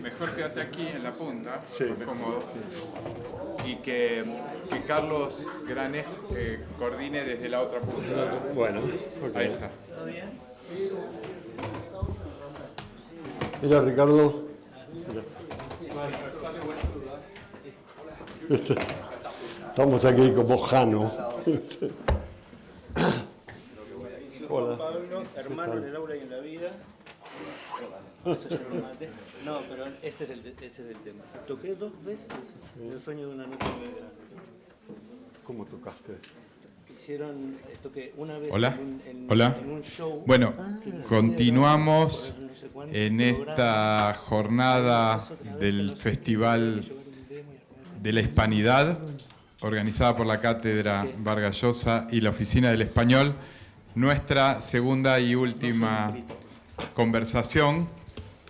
Mejor quédate aquí en la punta, Sí, más cómodo. Y que Carlos Granés coordine desde la otra punta. Bueno, ok. Ahí está. Mira, Ricardo. Mira. Estamos aquí como Jano. Hola. Pablo, hermano en el aula y en la vida. Eso ya lo maté. No, pero este es el tema. Toqué 2 veces El sueño de una noche muy grande. ¿Cómo tocaste? Toqué una vez Hola. en un show. Bueno, continuamos en esta jornada del Festival de la Hispanidad, organizada por la Cátedra Vargas Llosa y la Oficina del Español. Nuestra segunda y última conversación,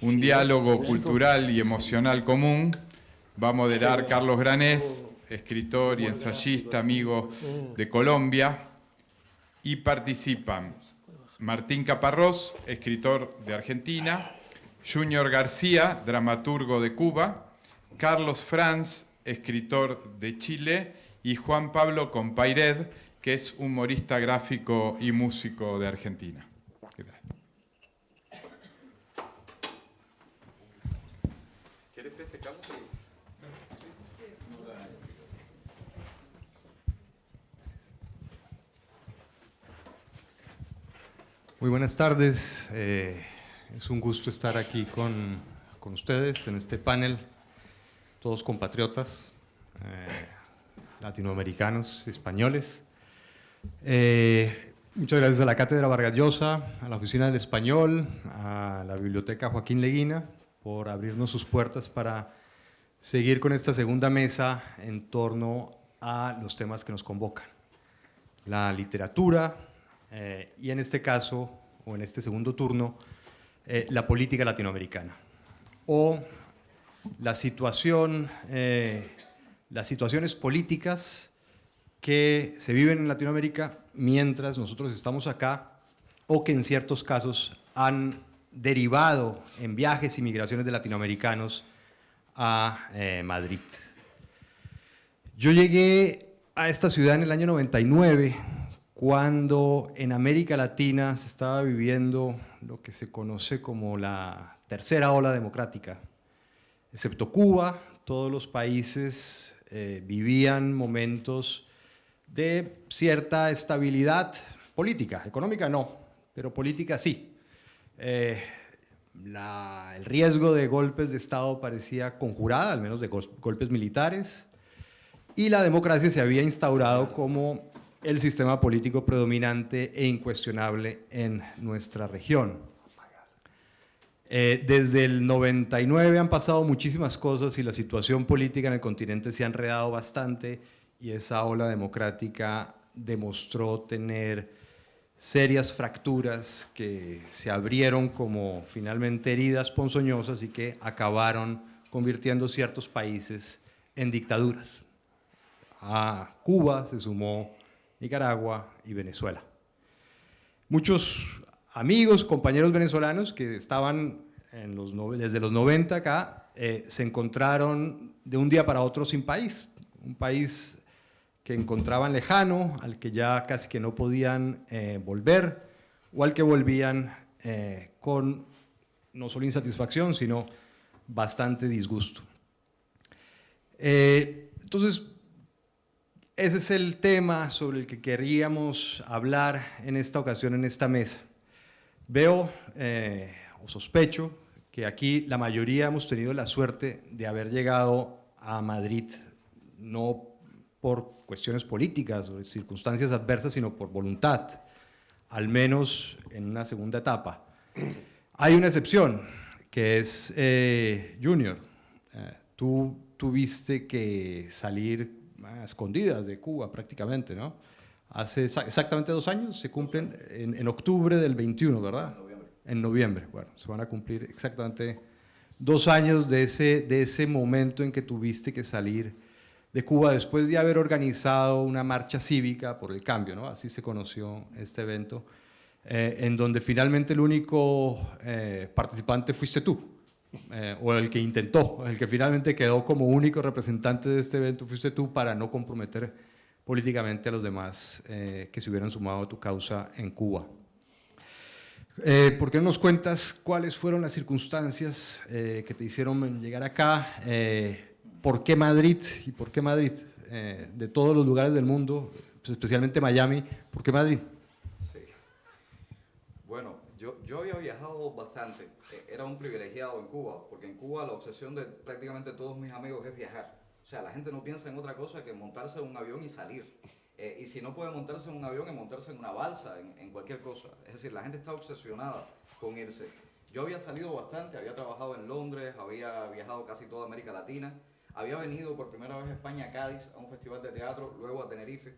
un diálogo cultural y emocional común, va a moderar Carlos Granés, escritor y ensayista, amigo de Colombia, y participan Martín Caparrós, escritor de Argentina, Junior García, dramaturgo de Cuba, Carlos Franz, escritor de Chile, y Juan Pablo Compayred, que es humorista gráfico y músico de Argentina. ¿Quieres este caso? Muy buenas tardes. Es un gusto estar aquí con ustedes en este panel, todos compatriotas, latinoamericanos, españoles. Muchas gracias a la Cátedra Vargas Llosa, a la Oficina del Español, a la Biblioteca Joaquín Leguina por abrirnos sus puertas para seguir con esta segunda mesa en torno a los temas que nos convocan. La literatura y en este caso, o en este segundo turno, la política latinoamericana o las situaciones políticas que se viven en Latinoamérica mientras nosotros estamos acá o que en ciertos casos han derivado en viajes y migraciones de latinoamericanos a Madrid. Yo llegué a esta ciudad en el año 99, cuando en América Latina se estaba viviendo lo que se conoce como la tercera ola democrática. Excepto Cuba, todos los países vivían momentos de cierta estabilidad política, económica no, pero política sí. El riesgo de golpes de Estado parecía conjurada, al menos de golpes militares, y la democracia se había instaurado como el sistema político predominante e incuestionable en nuestra región. Desde el 99 han pasado muchísimas cosas y la situación política en el continente se ha enredado bastante, y esa ola democrática demostró tener serias fracturas que se abrieron como finalmente heridas ponzoñosas y que acabaron convirtiendo ciertos países en dictaduras. A Cuba se sumó Nicaragua y Venezuela. Muchos amigos, compañeros venezolanos que estaban desde los 90 acá, se encontraron de un día para otro sin país, un país que encontraban lejano, al que ya casi que no podían volver, o al que volvían con no solo insatisfacción, sino bastante disgusto. Entonces, ese es el tema sobre el que queríamos hablar en esta ocasión, en esta mesa. Veo o sospecho que aquí la mayoría hemos tenido la suerte de haber llegado a Madrid, no por cuestiones políticas o circunstancias adversas, sino por voluntad, al menos en una segunda etapa. Hay una excepción, que es Junior. Tú tuviste que salir a escondidas de Cuba prácticamente, ¿no? Hace exactamente 2 años, se cumplen en octubre del 21, ¿verdad? En noviembre. Bueno, se van a cumplir exactamente 2 años de ese momento en que tuviste que salir de Cuba después de haber organizado una marcha cívica por el cambio, ¿no? Así se conoció este evento, en donde finalmente el único participante fuiste tú. o el que intentó, el que finalmente quedó como único representante de este evento, fuiste tú, para no comprometer políticamente a los demás que se hubieran sumado a tu causa en Cuba. ¿Por qué no nos cuentas cuáles fueron las circunstancias que te hicieron llegar acá? ¿Por qué Madrid? ¿Y por qué Madrid? De todos los lugares del mundo, pues especialmente Miami, ¿por qué Madrid? Sí. Bueno, yo había viajado bastante. Era un privilegiado en Cuba, porque en Cuba la obsesión de prácticamente todos mis amigos es viajar. O sea, la gente no piensa en otra cosa que montarse en un avión y salir. Y si no puede montarse en un avión, es montarse en una balsa, en cualquier cosa. Es decir, la gente está obsesionada con irse. Yo había salido bastante, había trabajado en Londres, había viajado casi toda América Latina, había venido por primera vez a España, a Cádiz, a un festival de teatro, luego a Tenerife.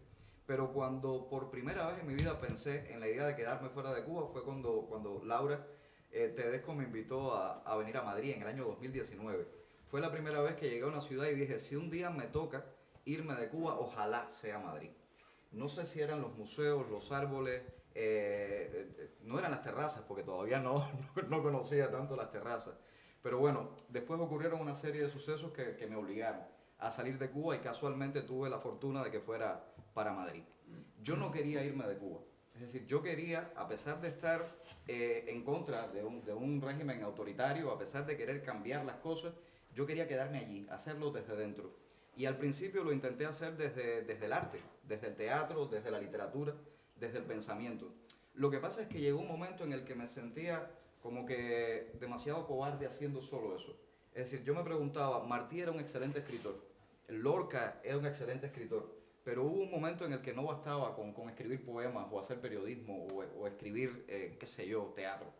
Pero cuando por primera vez en mi vida pensé en la idea de quedarme fuera de Cuba fue cuando Laura Tedesco me invitó a venir a Madrid en el año 2019. Fue la primera vez que llegué a una ciudad y dije, si un día me toca irme de Cuba, ojalá sea Madrid. No sé si eran los museos, los árboles, no eran las terrazas, porque todavía no conocía tanto las terrazas. Pero bueno, después ocurrieron una serie de sucesos que me obligaron a salir de Cuba y casualmente tuve la fortuna de que fuera para Madrid. Yo no quería irme de Cuba. Es decir, yo quería, a pesar de estar en contra de un régimen autoritario, a pesar de querer cambiar las cosas, yo quería quedarme allí, hacerlo desde dentro. Y al principio lo intenté hacer desde el arte, desde el teatro, desde la literatura, desde el pensamiento. Lo que pasa es que llegó un momento en el que me sentía como que demasiado cobarde haciendo solo eso. Es decir, yo me preguntaba, Martí era un excelente escritor, Lorca era un excelente escritor, pero hubo un momento en el que no bastaba con escribir poemas o hacer periodismo o escribir, qué sé yo, teatro.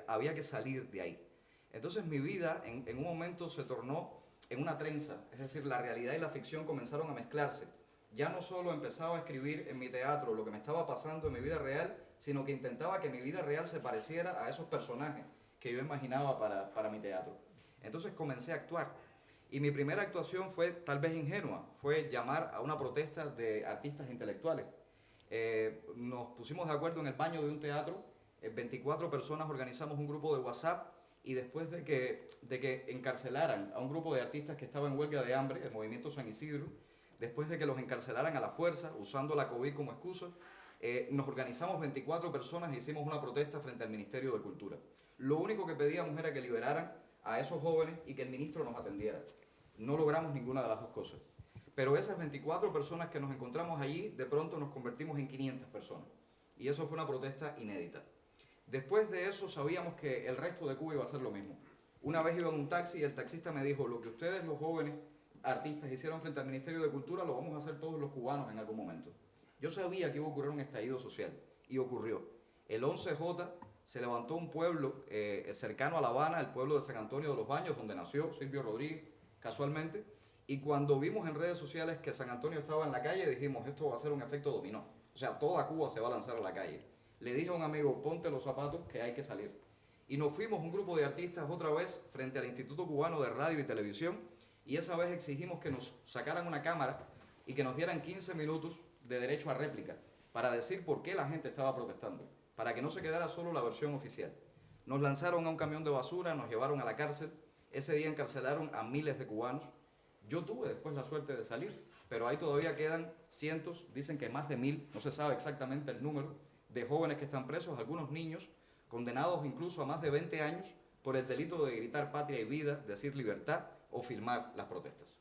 Había que salir de ahí. Entonces mi vida en un momento se tornó en una trenza, es decir, la realidad y la ficción comenzaron a mezclarse. Ya no solo empezaba a escribir en mi teatro lo que me estaba pasando en mi vida real, sino que intentaba que mi vida real se pareciera a esos personajes que yo imaginaba para mi teatro. Entonces comencé a actuar. Y mi primera actuación fue tal vez ingenua, fue llamar a una protesta de artistas intelectuales. Nos pusimos de acuerdo en el baño de un teatro, 24 personas organizamos un grupo de WhatsApp y después de que encarcelaran a un grupo de artistas que estaba en huelga de hambre, el Movimiento San Isidro, después de que los encarcelaran a la fuerza, usando la COVID como excusa, nos organizamos 24 personas e hicimos una protesta frente al Ministerio de Cultura. Lo único que pedíamos era que liberaran a esos jóvenes y que el ministro nos atendiera. No logramos ninguna de las dos cosas. Pero esas 24 personas que nos encontramos allí, de pronto nos convertimos en 500 personas. Y eso fue una protesta inédita. Después de eso sabíamos que el resto de Cuba iba a hacer lo mismo. Una vez iba en un taxi y el taxista me dijo, lo que ustedes los jóvenes artistas hicieron frente al Ministerio de Cultura lo vamos a hacer todos los cubanos en algún momento. Yo sabía que iba a ocurrir un estallido social y ocurrió. El 11J se levantó un pueblo cercano a La Habana, el pueblo de San Antonio de los Baños, donde nació Silvio Rodríguez, casualmente, y cuando vimos en redes sociales que San Antonio estaba en la calle, dijimos, esto va a ser un efecto dominó. O sea, toda Cuba se va a lanzar a la calle. Le dije a un amigo, ponte los zapatos que hay que salir. Y nos fuimos un grupo de artistas otra vez frente al Instituto Cubano de Radio y Televisión y esa vez exigimos que nos sacaran una cámara y que nos dieran 15 minutos de derecho a réplica para decir por qué la gente estaba protestando, para que no se quedara solo la versión oficial. Nos lanzaron a un camión de basura, nos llevaron a la cárcel, ese día encarcelaron a miles de cubanos. Yo tuve después la suerte de salir, pero ahí todavía quedan cientos, dicen que más de 1000, no se sabe exactamente el número, de jóvenes que están presos, algunos niños, condenados incluso a más de 20 años por el delito de gritar patria y vida, decir libertad o firmar las protestas.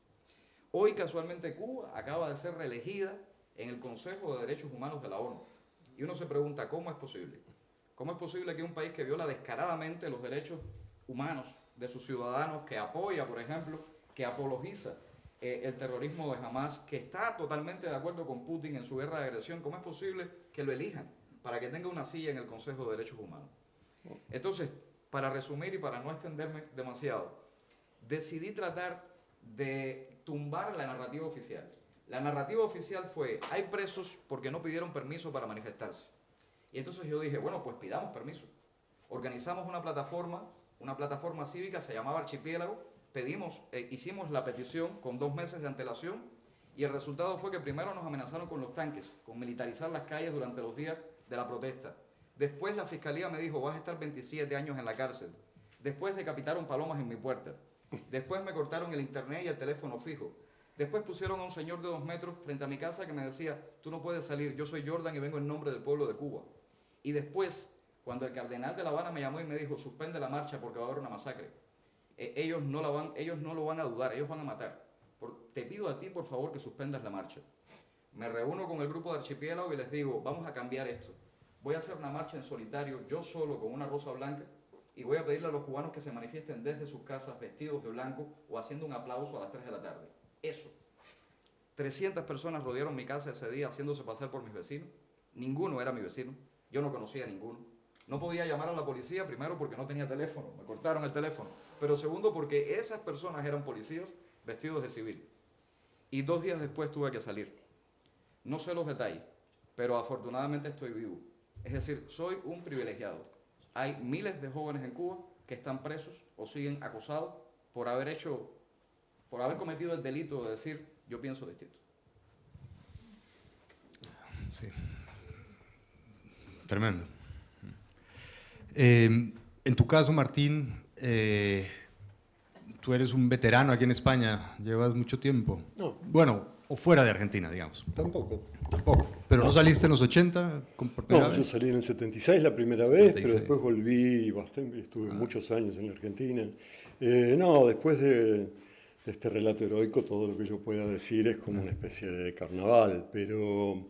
Hoy casualmente Cuba acaba de ser reelegida en el Consejo de Derechos Humanos de la ONU. Y uno se pregunta, ¿cómo es posible? ¿Cómo es posible que un país que viola descaradamente los derechos humanos de sus ciudadanos, que apoya, por ejemplo, que apologiza el terrorismo de Hamas, que está totalmente de acuerdo con Putin en su guerra de agresión, ¿cómo es posible que lo elijan para que tenga una silla en el Consejo de Derechos Humanos? Entonces, para resumir y para no extenderme demasiado, decidí tratar de tumbar la narrativa oficial. La narrativa oficial fue, hay presos porque no pidieron permiso para manifestarse. Y entonces yo dije, bueno, pues pidamos permiso. Organizamos una plataforma cívica, se llamaba Archipiélago, hicimos la petición con 2 meses de antelación y el resultado fue que primero nos amenazaron con los tanques, con militarizar las calles durante los días de la protesta. Después la fiscalía me dijo, vas a estar 27 años en la cárcel. Después decapitaron palomas en mi puerta. Después me cortaron el internet y el teléfono fijo. Después pusieron a un señor de 2 metros frente a mi casa que me decía, tú no puedes salir, yo soy Jordan y vengo en nombre del pueblo de Cuba. Y después, cuando el cardenal de La Habana me llamó y me dijo, suspende la marcha porque va a haber una masacre. Ellos no lo van a dudar, ellos van a matar. Te pido a ti, por favor, que suspendas la marcha. Me reúno con el grupo de Archipiélago y les digo, vamos a cambiar esto. Voy a hacer una marcha en solitario, yo solo, con una rosa blanca, y voy a pedirle a los cubanos que se manifiesten desde sus casas vestidos de blanco o haciendo un aplauso a las 3 de la tarde. Eso. 300 personas rodearon mi casa ese día haciéndose pasar por mis vecinos. Ninguno era mi vecino. Yo no conocía a ninguno. No podía llamar a la policía, primero porque no tenía teléfono, me cortaron el teléfono. Pero segundo porque esas personas eran policías vestidos de civil. Y 2 días después tuve que salir. No sé los detalles, pero afortunadamente estoy vivo. Es decir, soy un privilegiado. Hay miles de jóvenes en Cuba que están presos o siguen acosados por haber cometido el delito de decir yo pienso distinto. Sí. Tremendo. En tu caso, Martín, tú eres un veterano aquí en España, llevas mucho tiempo. No. Bueno, o fuera de Argentina, digamos. Tampoco. Tampoco. ¿Pero no saliste en los 80? Por primera No, yo vez? salí en el 76 la primera 76. vez, pero después volví bastante, estuve muchos años en Argentina. No, después de este relato heroico, todo lo que yo pueda decir es como una especie de carnaval, pero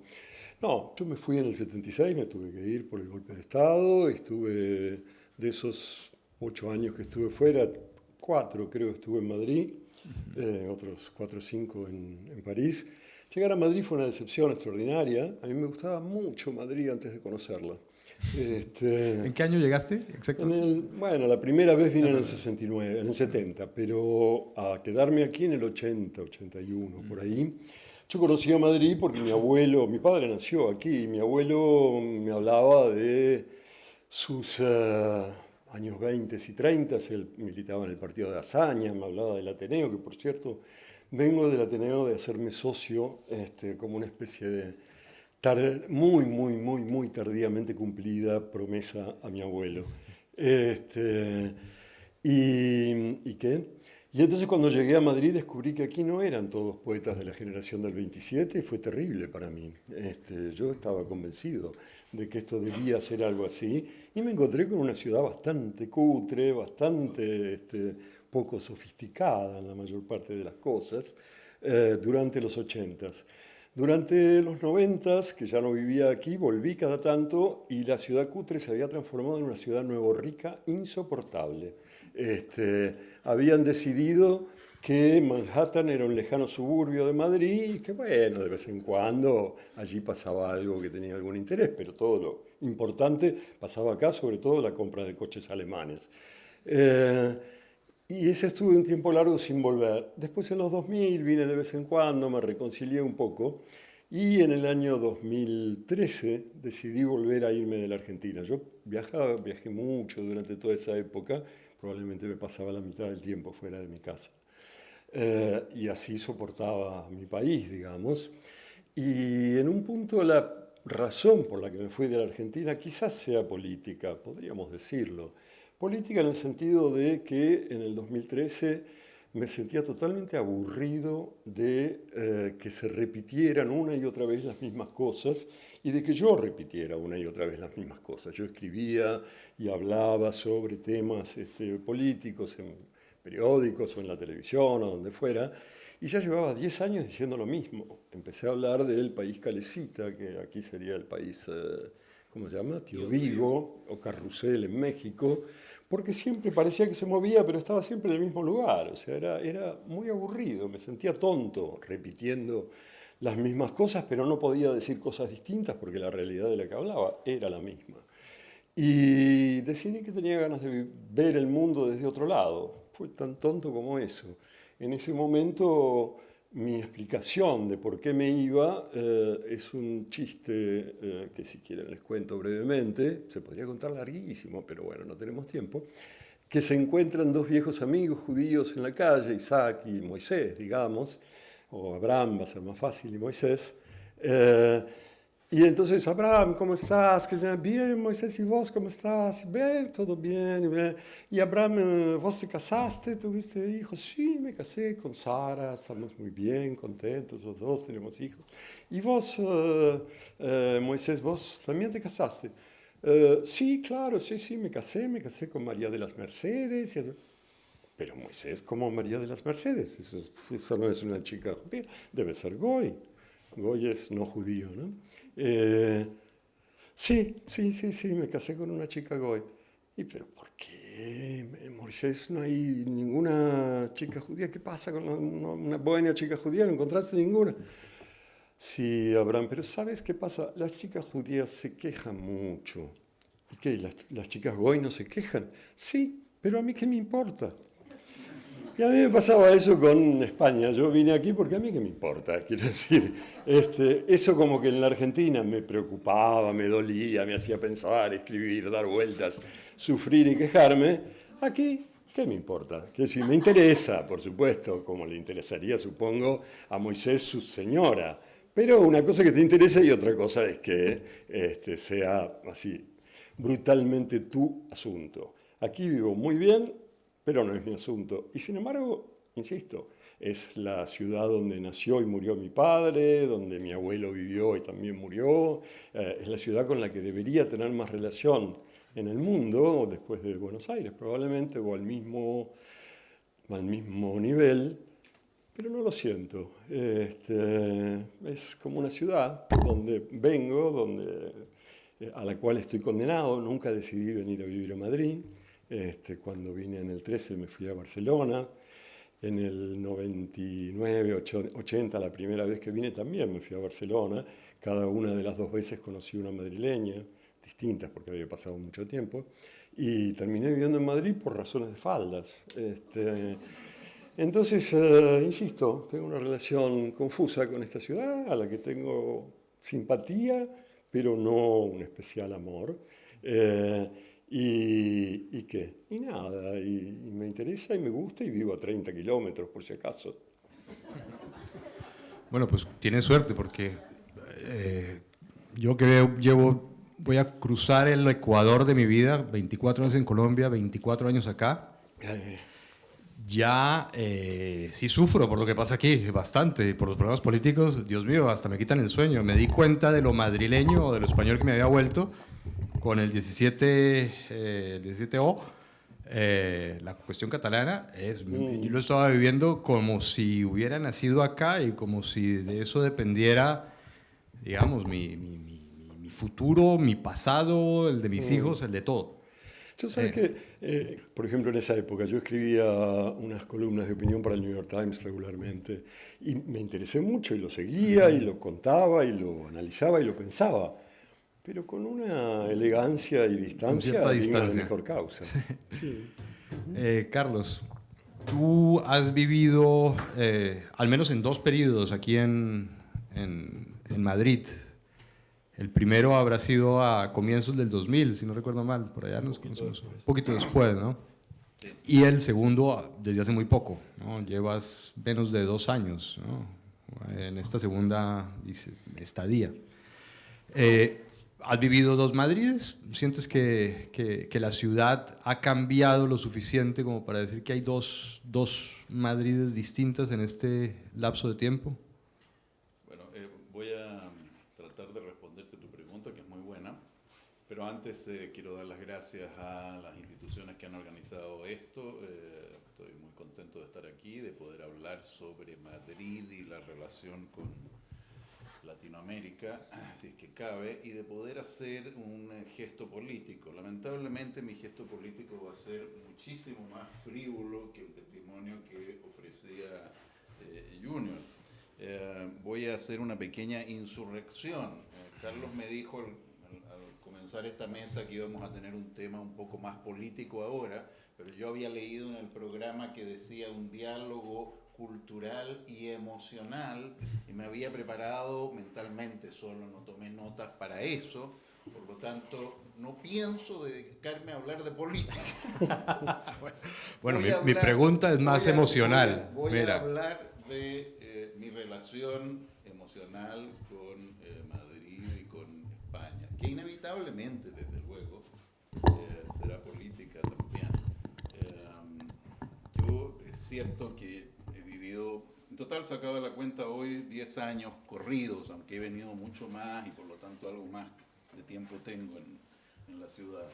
no, yo me fui en el 76, me tuve que ir por el golpe de Estado, estuve de esos 8 años que estuve fuera, 4 creo que estuve en Madrid, otros 4 o 5 en París. Llegar a Madrid fue una decepción extraordinaria. A mí me gustaba mucho Madrid antes de conocerla. ¿En qué año llegaste exactamente? Bueno, la primera vez vine en el 69, en el 70, pero a quedarme aquí en el 80, 81, por ahí. Yo conocí a Madrid porque mi padre nació aquí, y mi abuelo me hablaba de sus años 20 y 30, él militaba en el partido de Azaña, me hablaba del Ateneo, que por cierto, vengo del Ateneo de hacerme socio como una especie de muy tardíamente cumplida promesa a mi abuelo. ¿Y qué? Y entonces cuando llegué a Madrid descubrí que aquí no eran todos poetas de la generación del 27 y fue terrible para mí. Yo estaba convencido de que esto debía ser algo así y me encontré con una ciudad bastante cutre, bastante poco sofisticada en la mayor parte de las cosas durante los 80s. Durante los 90s, que ya no vivía aquí, volví cada tanto y la ciudad cutre se había transformado en una ciudad nuevo rica, insoportable. Habían decidido que Manhattan era un lejano suburbio de Madrid y que, bueno, de vez en cuando allí pasaba algo que tenía algún interés, pero todo lo importante pasaba acá, sobre todo la compra de coches alemanes. Y ese estuve un tiempo largo sin volver. Después en los 2000 vine de vez en cuando, me reconcilié un poco y en el año 2013 decidí volver a irme de la Argentina. Yo viajé mucho durante toda esa época, probablemente me pasaba la mitad del tiempo fuera de mi casa. Y así soportaba mi país, digamos. Y en un punto la razón por la que me fui de la Argentina quizás sea política, podríamos decirlo. Política en el sentido de que en el 2013 me sentía totalmente aburrido de que se repitieran una y otra vez las mismas cosas y de que yo repitiera una y otra vez las mismas cosas. Yo escribía y hablaba sobre temas políticos en periódicos o en la televisión o donde fuera y ya llevaba 10 años diciendo lo mismo. Empecé a hablar del país Calecita, que aquí sería el país... ¿cómo se llama? Tío Vigo o Carrusel en México, porque siempre parecía que se movía, pero estaba siempre en el mismo lugar. O sea, era muy aburrido, me sentía tonto repitiendo las mismas cosas, pero no podía decir cosas distintas porque la realidad de la que hablaba era la misma. Y decidí que tenía ganas de ver el mundo desde otro lado. Fue tan tonto como eso. En ese momento... Mi explicación de por qué me iba es un chiste que si quieren les cuento brevemente, se podría contar larguísimo, pero bueno, no tenemos tiempo, que se encuentran 2 viejos amigos judíos en la calle, Isaac y Moisés, digamos, o Abraham va a ser más fácil, y Moisés, Y entonces, Abraham, ¿cómo estás? Que ya, bien, Moisés, ¿y vos cómo estás? Bien, todo bien. Bien. Y Abraham, ¿vos te casaste? ¿Tuviste hijos? Sí, me casé con Sara, estamos muy bien, contentos los dos, tenemos hijos. ¿Y vos, Moisés, vos también te casaste? Sí, claro, sí, me casé con María de las Mercedes. Pero Moisés, ¿cómo María de las Mercedes? Eso no es una chica judía, debe ser Goy. Goy es no judío, ¿no? Sí, me casé con una chica Goy. Pero ¿por qué, Moisés, no hay ninguna chica judía? ¿Qué pasa con una buena chica judía? ¿No encontraste ninguna? Sí, Abraham, pero ¿sabes qué pasa? Las chicas judías se quejan mucho. ¿Y qué? ¿Las chicas Goy no se quejan? Sí, pero a mí qué me importa. Y a mí me pasaba eso con España. Yo vine aquí porque a mí qué me importa, quiero decir. Eso como que en la Argentina me preocupaba, me dolía, me hacía pensar, escribir, dar vueltas, sufrir y quejarme. Aquí, ¿qué me importa? Que si me interesa, por supuesto, como le interesaría, supongo, a Moisés su señora. Pero una cosa que te interesa y otra cosa es que sea así, brutalmente tu asunto. Aquí vivo muy bien, pero no es mi asunto. Y sin embargo, insisto, es la ciudad donde nació y murió mi padre, donde mi abuelo vivió y también murió. Es la ciudad con la que debería tener más relación en el mundo, después de Buenos Aires probablemente, o al mismo nivel, pero no lo siento. Es como una ciudad donde vengo, a la cual estoy condenado. Nunca decidí venir a vivir a Madrid. Cuando vine en el 13 me fui a Barcelona, en el 99, 80, la primera vez que vine también me fui a Barcelona. Cada una de las dos veces conocí una madrileña, distintas porque había pasado mucho tiempo, y terminé viviendo en Madrid por razones de faldas. Entonces, insisto, tengo una relación confusa con esta ciudad, a la que tengo simpatía, pero no un especial amor. ¿Y qué? Y nada, y me interesa y me gusta y vivo a 30 kilómetros por si acaso. Bueno, pues tienes suerte porque yo voy a cruzar el Ecuador de mi vida, 24 años en Colombia, 24 años acá. Ya sí sufro por lo que pasa aquí, bastante, por los problemas políticos. Dios mío, hasta me quitan el sueño. Me di cuenta de lo madrileño o de lo español que me había vuelto con el 17O. La cuestión catalana, yo lo estaba viviendo como si hubiera nacido acá y como si de eso dependiera, digamos, mi futuro, mi pasado, el de mis hijos, el de todo. Yo sabes que, por ejemplo, en esa época yo escribía unas columnas de opinión para el New York Times regularmente y me interesé mucho y lo seguía y lo contaba y lo analizaba y lo pensaba, pero con una elegancia y distancia digna de mejor causa. Sí. Carlos, tú has vivido al menos en dos periodos aquí en Madrid. El primero habrá sido a comienzos del 2000, si no recuerdo mal, por allá nos conocimos un poquito después, ¿no? Sí. Y el segundo desde hace muy poco, ¿no? Llevas menos de 2 años, ¿no? En esta segunda estadía. ¿Has vivido dos Madrides? ¿Sientes que la ciudad ha cambiado lo suficiente como para decir que hay dos Madrides distintas en este lapso de tiempo? Bueno, voy a tratar de responderte tu pregunta, que es muy buena, pero antes quiero dar las gracias a las instituciones que han organizado esto. Estoy muy contento de estar aquí, de poder hablar sobre Madrid y la relación con Latinoamérica, si es que cabe, y de poder hacer un gesto político. Lamentablemente mi gesto político va a ser muchísimo más frívolo que el testimonio que ofrecía Junior. Voy a hacer una pequeña insurrección. Carlos me dijo al comenzar esta mesa que íbamos a tener un tema un poco más político ahora, pero yo había leído en el programa que decía un diálogo cultural y emocional, y me había preparado mentalmente, solo no tomé notas para eso, por lo tanto no pienso dedicarme a hablar de política. Bueno, mi pregunta es más emocional. Voy a hablar de mi relación emocional con Madrid y con lamentablemente, desde luego, será política también. Yo es cierto que he vivido, en total sacaba la cuenta hoy, 10 años corridos, aunque he venido mucho más y por lo tanto algo más de tiempo tengo en la ciudad.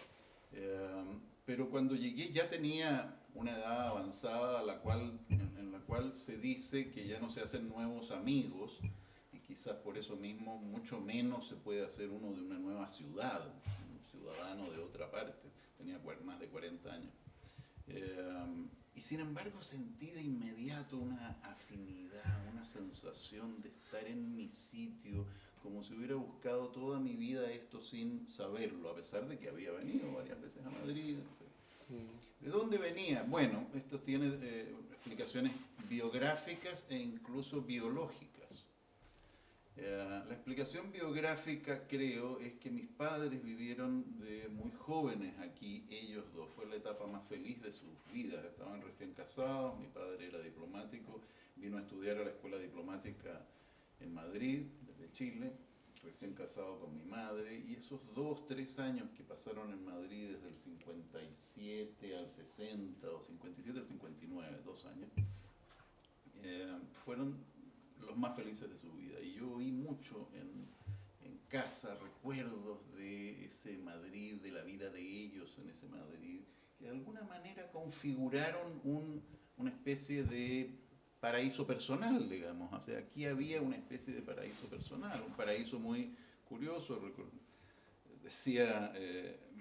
Pero cuando llegué ya tenía una edad avanzada en la cual se dice que ya no se hacen nuevos amigos, y quizás por eso mismo mucho menos se puede hacer uno de una nueva ciudad, un ciudadano de otra parte. Tenía más de 40 años. Y sin embargo sentí de inmediato una afinidad, una sensación de estar en mi sitio, como si hubiera buscado toda mi vida esto sin saberlo, a pesar de que había venido varias veces a Madrid. ¿De dónde venía? Bueno, esto tiene explicaciones biográficas e incluso biológicas. La explicación biográfica, creo, es que mis padres vivieron de muy jóvenes aquí, ellos dos. Fue la etapa más feliz de sus vidas. Estaban recién casados, mi padre era diplomático, vino a estudiar a la escuela diplomática en Madrid, desde Chile, recién casado con mi madre, y esos 2, 3 años que pasaron en Madrid desde el 57 al 60, o 57 al 59, 2 años, fueron los más felices de su vida. Y yo oí mucho en casa recuerdos de ese Madrid, de la vida de ellos en ese Madrid, que de alguna manera configuraron una especie de paraíso personal, digamos. O sea, aquí había una especie de paraíso personal, un paraíso muy curioso. Decía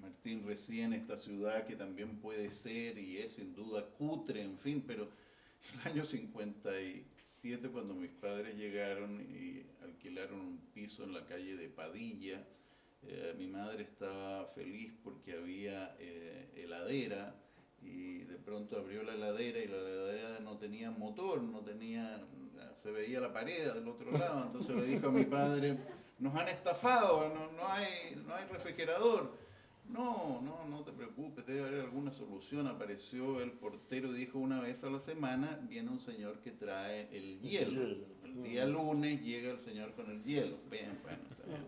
Martín recién, esta ciudad que también puede ser y es sin duda cutre, en fin, pero el año 57, cuando mis padres llegaron y alquilaron un piso en la calle de Padilla, mi madre estaba feliz porque había heladera, y de pronto abrió la heladera y la heladera no tenía motor, se veía la pared del otro lado. Entonces le dijo a mi padre: nos han estafado, no hay refrigerador. No te preocupes, debe haber alguna solución. Apareció el portero y dijo: una vez a la semana viene un señor que trae el hielo. El día lunes llega el señor con el hielo. Bien, bueno, está bien.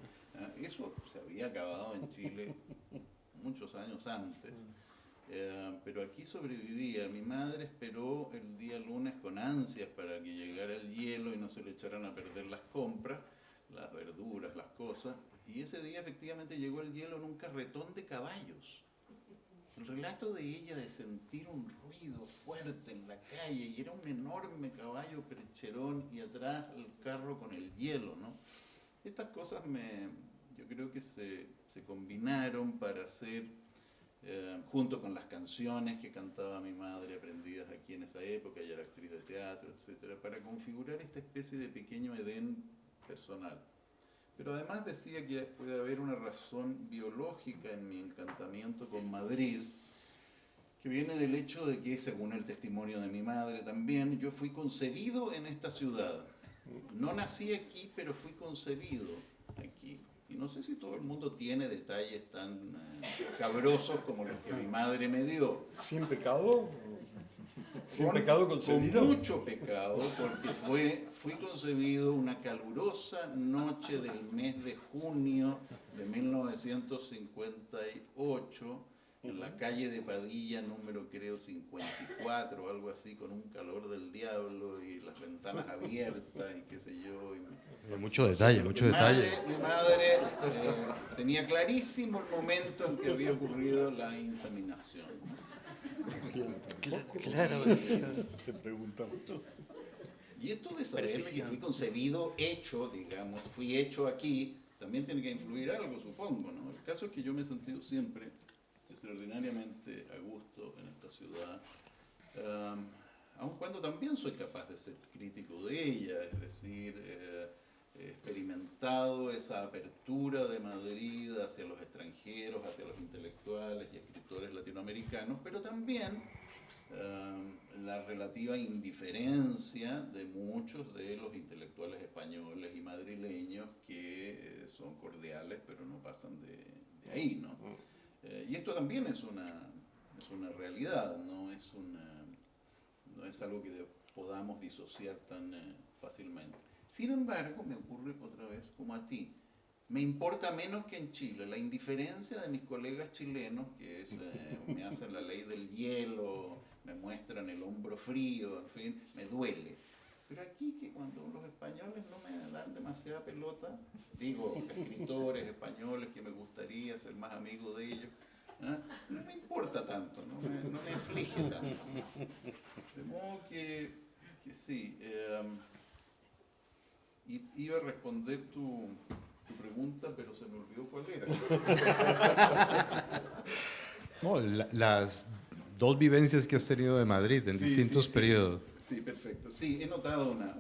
Eso se había acabado en Chile muchos años antes. Pero aquí sobrevivía. Mi madre esperó el día lunes con ansias para que llegara el hielo y no se le echaran a perder las compras, las verduras, las cosas. Y ese día efectivamente llegó el hielo en un carretón de caballos. El relato de ella de sentir un ruido fuerte en la calle, y era un enorme caballo percherón y atrás el carro con el hielo, ¿no? Estas cosas yo creo que se combinaron para hacer, junto con las canciones que cantaba mi madre, aprendidas aquí en esa época, ella era actriz de teatro, etcétera, para configurar esta especie de pequeño Edén personal. Pero además decía que puede haber una razón biológica en mi encantamiento con Madrid, que viene del hecho de que, según el testimonio de mi madre también, yo fui concebido en esta ciudad. No nací aquí, pero fui concebido aquí. Y no sé si todo el mundo tiene detalles tan cabrosos como los que mi madre me dio. ¿Sin pecado? ¿Sin pecado concebido? Con mucho pecado, porque fui concebido una calurosa noche del mes de junio de 1958, en la calle de Padilla, número creo 54 o algo así, con un calor del diablo y las ventanas abiertas y qué sé yo. Mucho detalle, mucho detalle. Mi madre tenía clarísimo el momento en que había ocurrido la inseminación. Claro, se pregunta. Y esto de saberme que fui concebido, hecho, digamos, fui hecho aquí, también tiene que influir algo, supongo, ¿no? El caso es que yo me he sentido siempre extraordinariamente a gusto en esta ciudad, aun cuando también soy capaz de ser crítico de ella, es decir, he experimentado esa apertura de Madrid hacia los extranjeros, hacia los intelectuales y escritores latinoamericanos, pero también la relativa indiferencia de muchos de los intelectuales españoles y madrileños que son cordiales, pero no pasan de ahí, ¿no? Y esto también es una realidad, no es algo que podamos disociar tan fácilmente. Sin embargo, me ocurre otra vez como a ti. me importa menos que en Chile. La indiferencia de mis colegas chilenos, que es, me hacen la ley del hielo, me muestran el hombro frío, en fin, me duele. Pero aquí, que cuando los españoles no me dan demasiada pelota, digo, escritores españoles que me gustaría ser más amigo de ellos, ¿eh? No me importa tanto, no me aflige tanto. De modo que sí. Iba a responder tu pregunta, pero se me olvidó cuál era. No, las dos vivencias que has tenido de Madrid en distintos periodos. Sí, perfecto. Sí, he notado una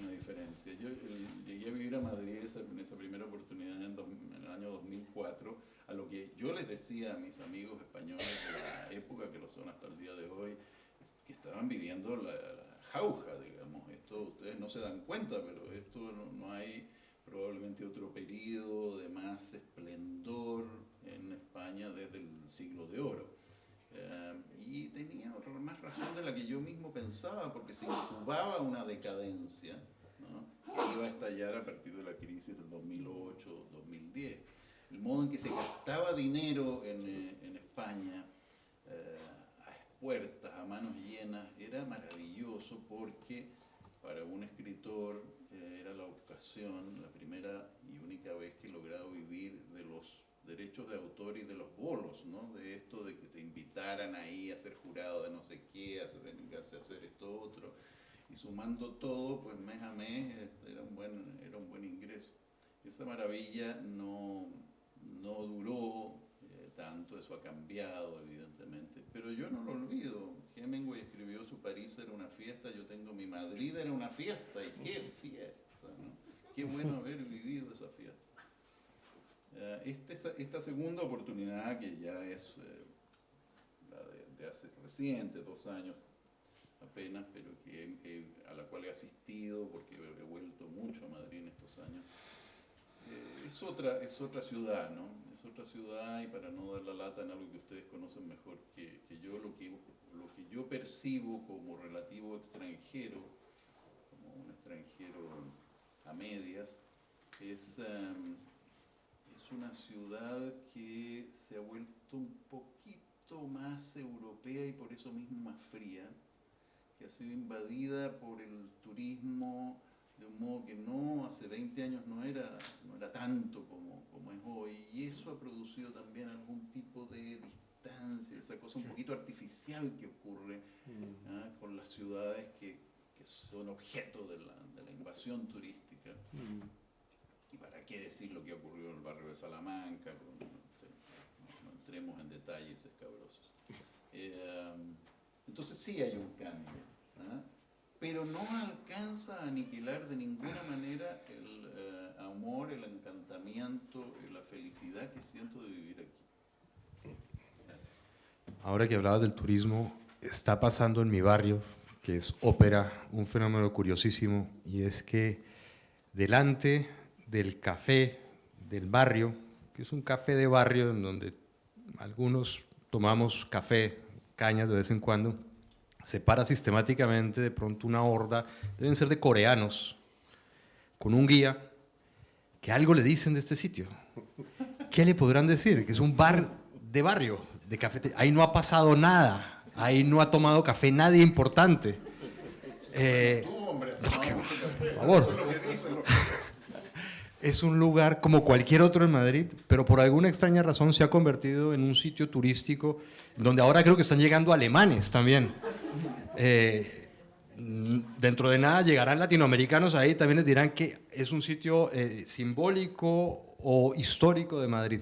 diferencia. Yo llegué a vivir a Madrid en esa primera oportunidad en el año 2004, a lo que yo les decía a mis amigos españoles de la época, que lo son hasta el día de hoy, que estaban viviendo la jauja, digamos. Esto ustedes no se dan cuenta, pero esto no hay probablemente otro periodo de más esplendor en España desde el siglo de oro. Y tenía más razón de la que yo mismo pensaba, porque se incubaba una decadencia, ¿no?, que iba a estallar a partir de la crisis del 2008-2010. El modo en que se gastaba dinero en España, a expuertas, a manos llenas, era maravilloso, porque para un escritor era la ocasión, la primera y única vez que he logrado vivir de los derechos de autor y de los bolos, ¿no? De esto de que te invitaran ahí a ser jurado de no sé qué, a dedicarse a hacer esto otro, y sumando todo, pues mes a mes era un buen ingreso. Esa maravilla no duró tanto, eso ha cambiado evidentemente, pero yo no lo olvido. Hemingway escribió su París era una fiesta, yo tengo mi Madrid era una fiesta, y qué fiesta, ¿no? Qué bueno haber vivido esa fiesta. Esta segunda oportunidad, que ya es la de hace reciente, 2 años apenas, pero a la cual he asistido porque he vuelto mucho a Madrid en estos años, es otra ciudad, ¿no? Es otra ciudad, y para no dar la lata en algo que ustedes conocen mejor que yo, lo que yo percibo como relativo extranjero, como un extranjero a medias, es una ciudad que se ha vuelto un poquito más europea y por eso mismo más fría, que ha sido invadida por el turismo de un modo que hace 20 años no era tanto como es hoy, y eso ha producido también algún tipo de distancia, esa cosa un poquito artificial que ocurre con las ciudades que son objeto de la invasión turística. Y para qué decir lo que ocurrió en el barrio de Salamanca, no entremos en detalles escabrosos. Entonces sí hay un cambio, pero no alcanza a aniquilar de ninguna manera el amor, el encantamiento, la felicidad que siento de vivir aquí. Gracias. Ahora que hablabas del turismo, está pasando en mi barrio, que es Ópera, un fenómeno curiosísimo, y es que delante del café del barrio, que es un café de barrio en donde algunos tomamos café, cañas de vez en cuando, se para sistemáticamente de pronto una horda, deben ser de coreanos, con un guía, que algo le dicen de este sitio. ¿Qué le podrán decir? Que es un bar de barrio, de cafetería. Ahí no ha pasado nada, ahí no ha tomado café nadie importante. Por favor. Es un lugar como cualquier otro en Madrid, pero por alguna extraña razón se ha convertido en un sitio turístico donde ahora creo que están llegando alemanes también. Dentro de nada llegarán latinoamericanos ahí, también les dirán que es un sitio simbólico o histórico de Madrid.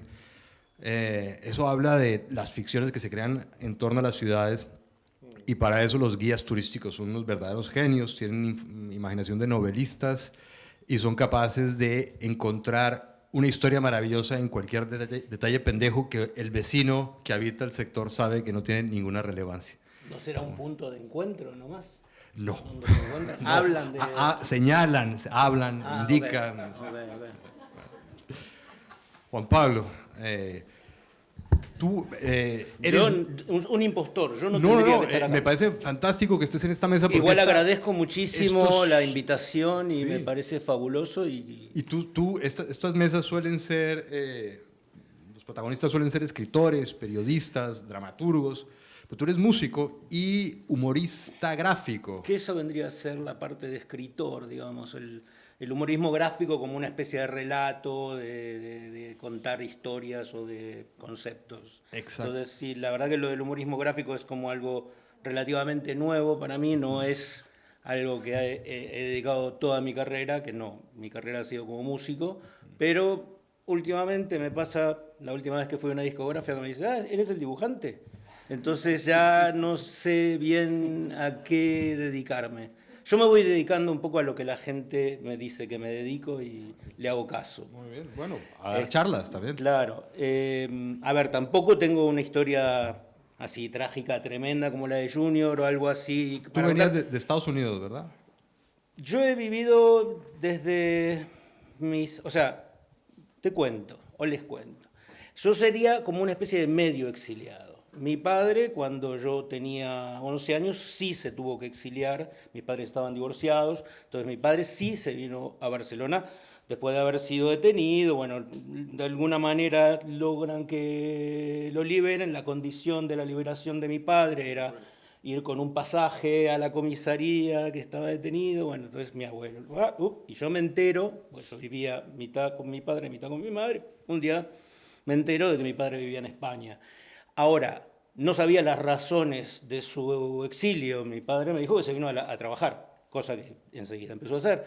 Eso habla de las ficciones que se crean en torno a las ciudades, y para eso los guías turísticos son unos verdaderos genios, tienen imaginación de novelistas y son capaces de encontrar una historia maravillosa en cualquier detalle pendejo que el vecino que habita el sector sabe que no tiene ninguna relevancia. ¿No será un punto de encuentro nomás? No. ¿Donde se encuentran? No. Hablan de... Señalan, hablan, indican. Okay. Juan Pablo, tú eres... Un impostor, yo no No, tendría no, que estar acá. me parece fantástico que estés en esta mesa. Porque Igual agradezco muchísimo estos- la invitación y Sí. me parece fabuloso. Y Estas mesas suelen ser, los protagonistas suelen ser escritores, periodistas, dramaturgos, pero tú eres músico y humorista gráfico. que eso vendría a ser la parte de escritor, digamos, el humorismo gráfico como una especie de relato, de contar historias o de conceptos. Exacto. Entonces, sí, la verdad que lo del humorismo gráfico es como algo relativamente nuevo para mí, no es algo que he dedicado toda mi carrera, que no, mi carrera ha sido como músico, pero últimamente me pasa, la última vez que fui a una discográfica me dice, ¿eres el dibujante? Entonces ya no sé bien a qué dedicarme. Yo me voy dedicando un poco a lo que la gente me dice que me dedico y le hago caso. Muy bien, bueno, a dar charlas también. Claro. A ver, tampoco tengo una historia así trágica, tremenda como la de Junior o algo así. Tú venías de Estados Unidos, ¿verdad? Yo he vivido desde o sea, te cuento, o les cuento. Yo sería como una especie de medio exiliado. Mi padre, cuando yo tenía 11 años, sí se tuvo que exiliar. Mis padres estaban divorciados, entonces mi padre sí se vino a Barcelona después de haber sido detenido. Bueno, de alguna manera logran que lo liberen. La condición de la liberación de mi padre era ir con un pasaje a la comisaría que estaba detenido. Bueno, entonces mi abuelo, y yo me entero, pues yo vivía mitad con mi padre, mitad con mi madre. Un día me entero de que mi padre vivía en España. Ahora, no sabía las razones de su exilio. Mi padre me dijo que se vino a trabajar, cosa que enseguida empezó a hacer.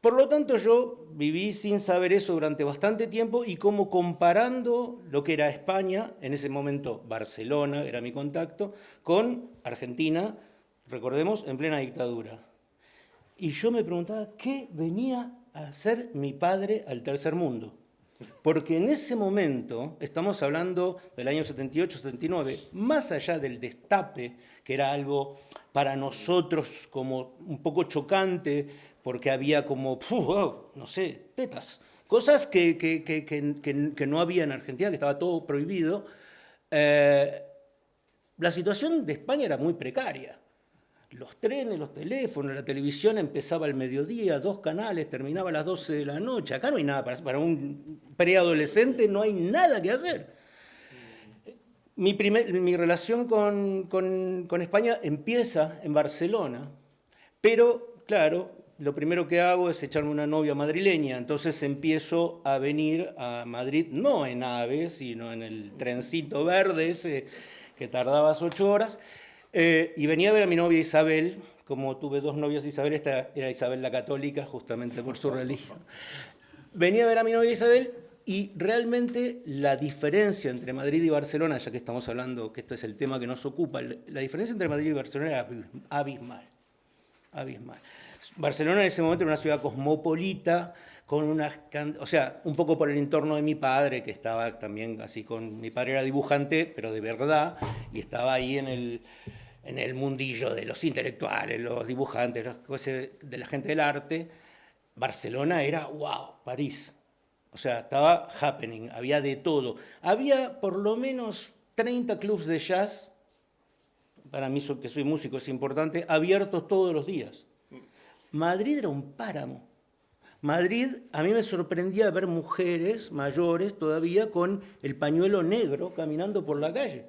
Por lo tanto, yo viví sin saber eso durante bastante tiempo y como comparando lo que era España, en ese momento Barcelona era mi contacto, con Argentina, recordemos, en plena dictadura. Y yo me preguntaba, ¿qué venía a hacer mi padre al tercer mundo? Porque en ese momento, estamos hablando del año 78, 79, más allá del destape, que era algo para nosotros como un poco chocante, porque había como, no sé, tetas, cosas que no había en Argentina, que estaba todo prohibido. La situación de España era muy precaria. Los trenes, los teléfonos, la televisión empezaba al mediodía, 2 canales, terminaba a las 12 de la noche. Acá no hay nada, para un preadolescente no hay nada que hacer. Mi relación con España empieza en Barcelona, pero claro, lo primero que hago es echarme una novia madrileña, entonces empiezo a venir a Madrid, no en AVE, sino en el trencito verde ese que tardabas 8 horas, y venía a ver a mi novia Isabel. Como tuve 2 novias Isabel, esta era Isabel la católica, justamente por su religión. Venía a ver a mi novia Isabel y realmente la diferencia entre Madrid y Barcelona, ya que estamos hablando que este es el tema que nos ocupa, la diferencia entre Madrid y Barcelona era abismal, abismal. Barcelona en ese momento era una ciudad cosmopolita, con o sea, un poco por el entorno de mi padre, que estaba también así con... Mi padre era dibujante, pero de verdad, y estaba ahí en el mundillo de los intelectuales, los dibujantes, de la gente del arte. Barcelona era, wow, París. O sea, estaba happening, había de todo. Había por lo menos 30 clubs de jazz, para mí que soy músico es importante, abiertos todos los días. Madrid era un páramo. Madrid, a mí me sorprendía ver mujeres mayores todavía con el pañuelo negro caminando por la calle.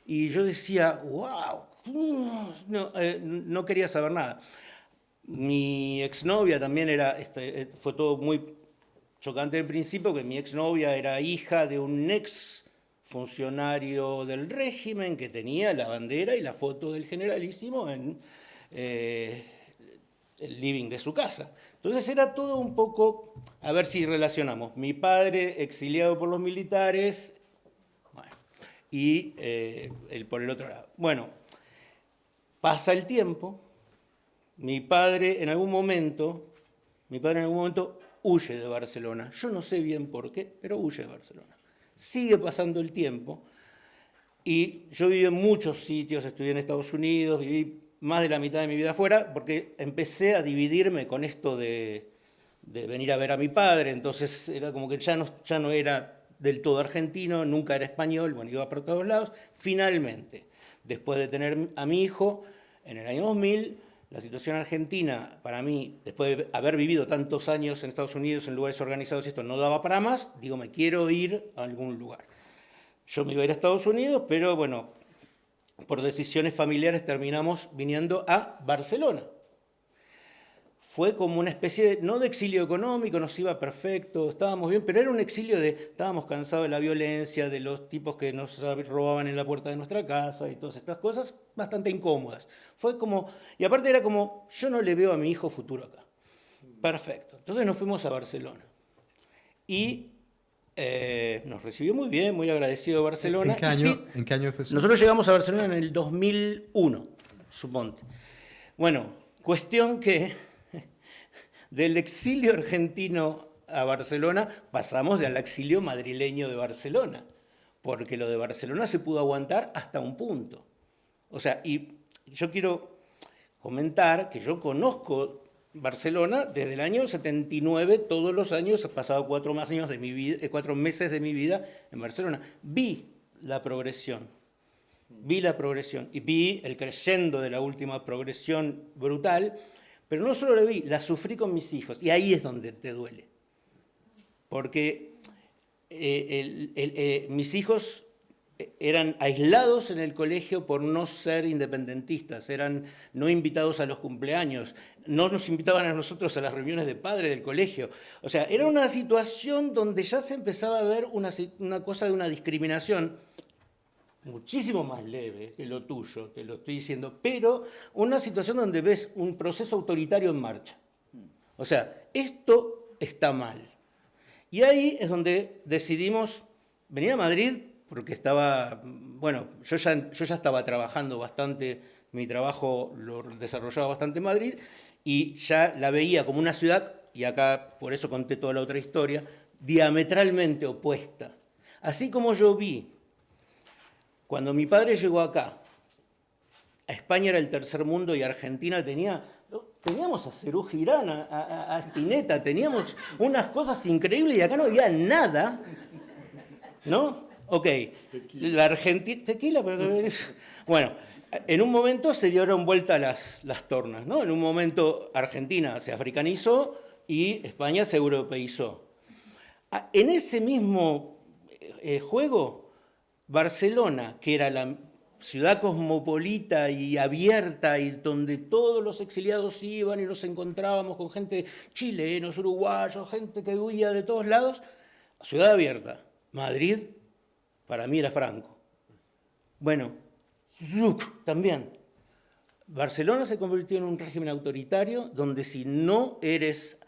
Y yo decía, wow, no quería saber nada. Mi exnovia también fue todo muy chocante al principio, que mi exnovia era hija de un ex funcionario del régimen que tenía la bandera y la foto del generalísimo en el living de su casa. Entonces era todo un poco, a ver si relacionamos, mi padre exiliado por los militares, bueno, y él por el otro lado. Bueno, pasa el tiempo, mi padre en algún momento huye de Barcelona. Yo no sé bien por qué, pero huye de Barcelona. Sigue pasando el tiempo y yo viví en muchos sitios, estudié en Estados Unidos, viví más de la mitad de mi vida afuera, porque empecé a dividirme con esto de venir a ver a mi padre, entonces era como que ya no era del todo argentino, nunca era español, bueno, iba por todos lados. Finalmente, después de tener a mi hijo, en el año 2000, la situación argentina, para mí, después de haber vivido tantos años en Estados Unidos, en lugares organizados, esto no daba para más, digo, me quiero ir a algún lugar. Yo me iba a ir a Estados Unidos, pero bueno, por decisiones familiares terminamos viniendo a Barcelona. Fue como una especie de, no de exilio económico, nos iba perfecto, estábamos bien, pero era un exilio de, estábamos cansados de la violencia, de los tipos que nos robaban en la puerta de nuestra casa y todas estas cosas bastante incómodas. Fue como, y aparte era como, yo no le veo a mi hijo futuro acá. Perfecto. Entonces nos fuimos a Barcelona. Y nos recibió muy bien, muy agradecido Barcelona. ¿En qué año fue eso? Nosotros llegamos a Barcelona en el 2001, suponte. Bueno, cuestión que del exilio argentino a Barcelona pasamos al exilio madrileño de Barcelona, porque lo de Barcelona se pudo aguantar hasta un punto. O sea, y yo quiero comentar que yo conozco Barcelona desde el año 79, todos los años, he pasado 4 meses de mi vida en Barcelona. Vi la progresión y vi el crescendo de la última progresión brutal, pero no solo la vi, la sufrí con mis hijos, y ahí es donde te duele. Porque mis hijos eran aislados en el colegio por no ser independentistas, eran no invitados a los cumpleaños, no nos invitaban a nosotros a las reuniones de padres del colegio. O sea, era una situación donde ya se empezaba a ver una cosa de una discriminación muchísimo más leve que lo tuyo, te lo estoy diciendo, pero una situación donde ves un proceso autoritario en marcha. O sea, esto está mal. Y ahí es donde decidimos venir a Madrid, porque estaba, bueno, yo ya estaba trabajando bastante, mi trabajo lo desarrollaba bastante en Madrid, y ya la veía como una ciudad, y acá por eso conté toda la otra historia, diametralmente opuesta. Así como yo vi, cuando mi padre llegó acá, a España era el tercer mundo y Argentina teníamos a Cerú Girán, a Spinetta, teníamos unas cosas increíbles y acá no había nada, ¿no? Ok, la Argentina... Tequila, pero... Bueno, en un momento se dieron vuelta las tornas, ¿no? En un momento Argentina se africanizó y España se europeizó. En ese mismo juego, Barcelona, que era la ciudad cosmopolita y abierta y donde todos los exiliados iban y nos encontrábamos con gente chilenos, uruguayos, gente que huía de todos lados, ciudad abierta. Madrid, para mí era Franco. Bueno, también. Barcelona se convirtió en un régimen autoritario donde si no eres...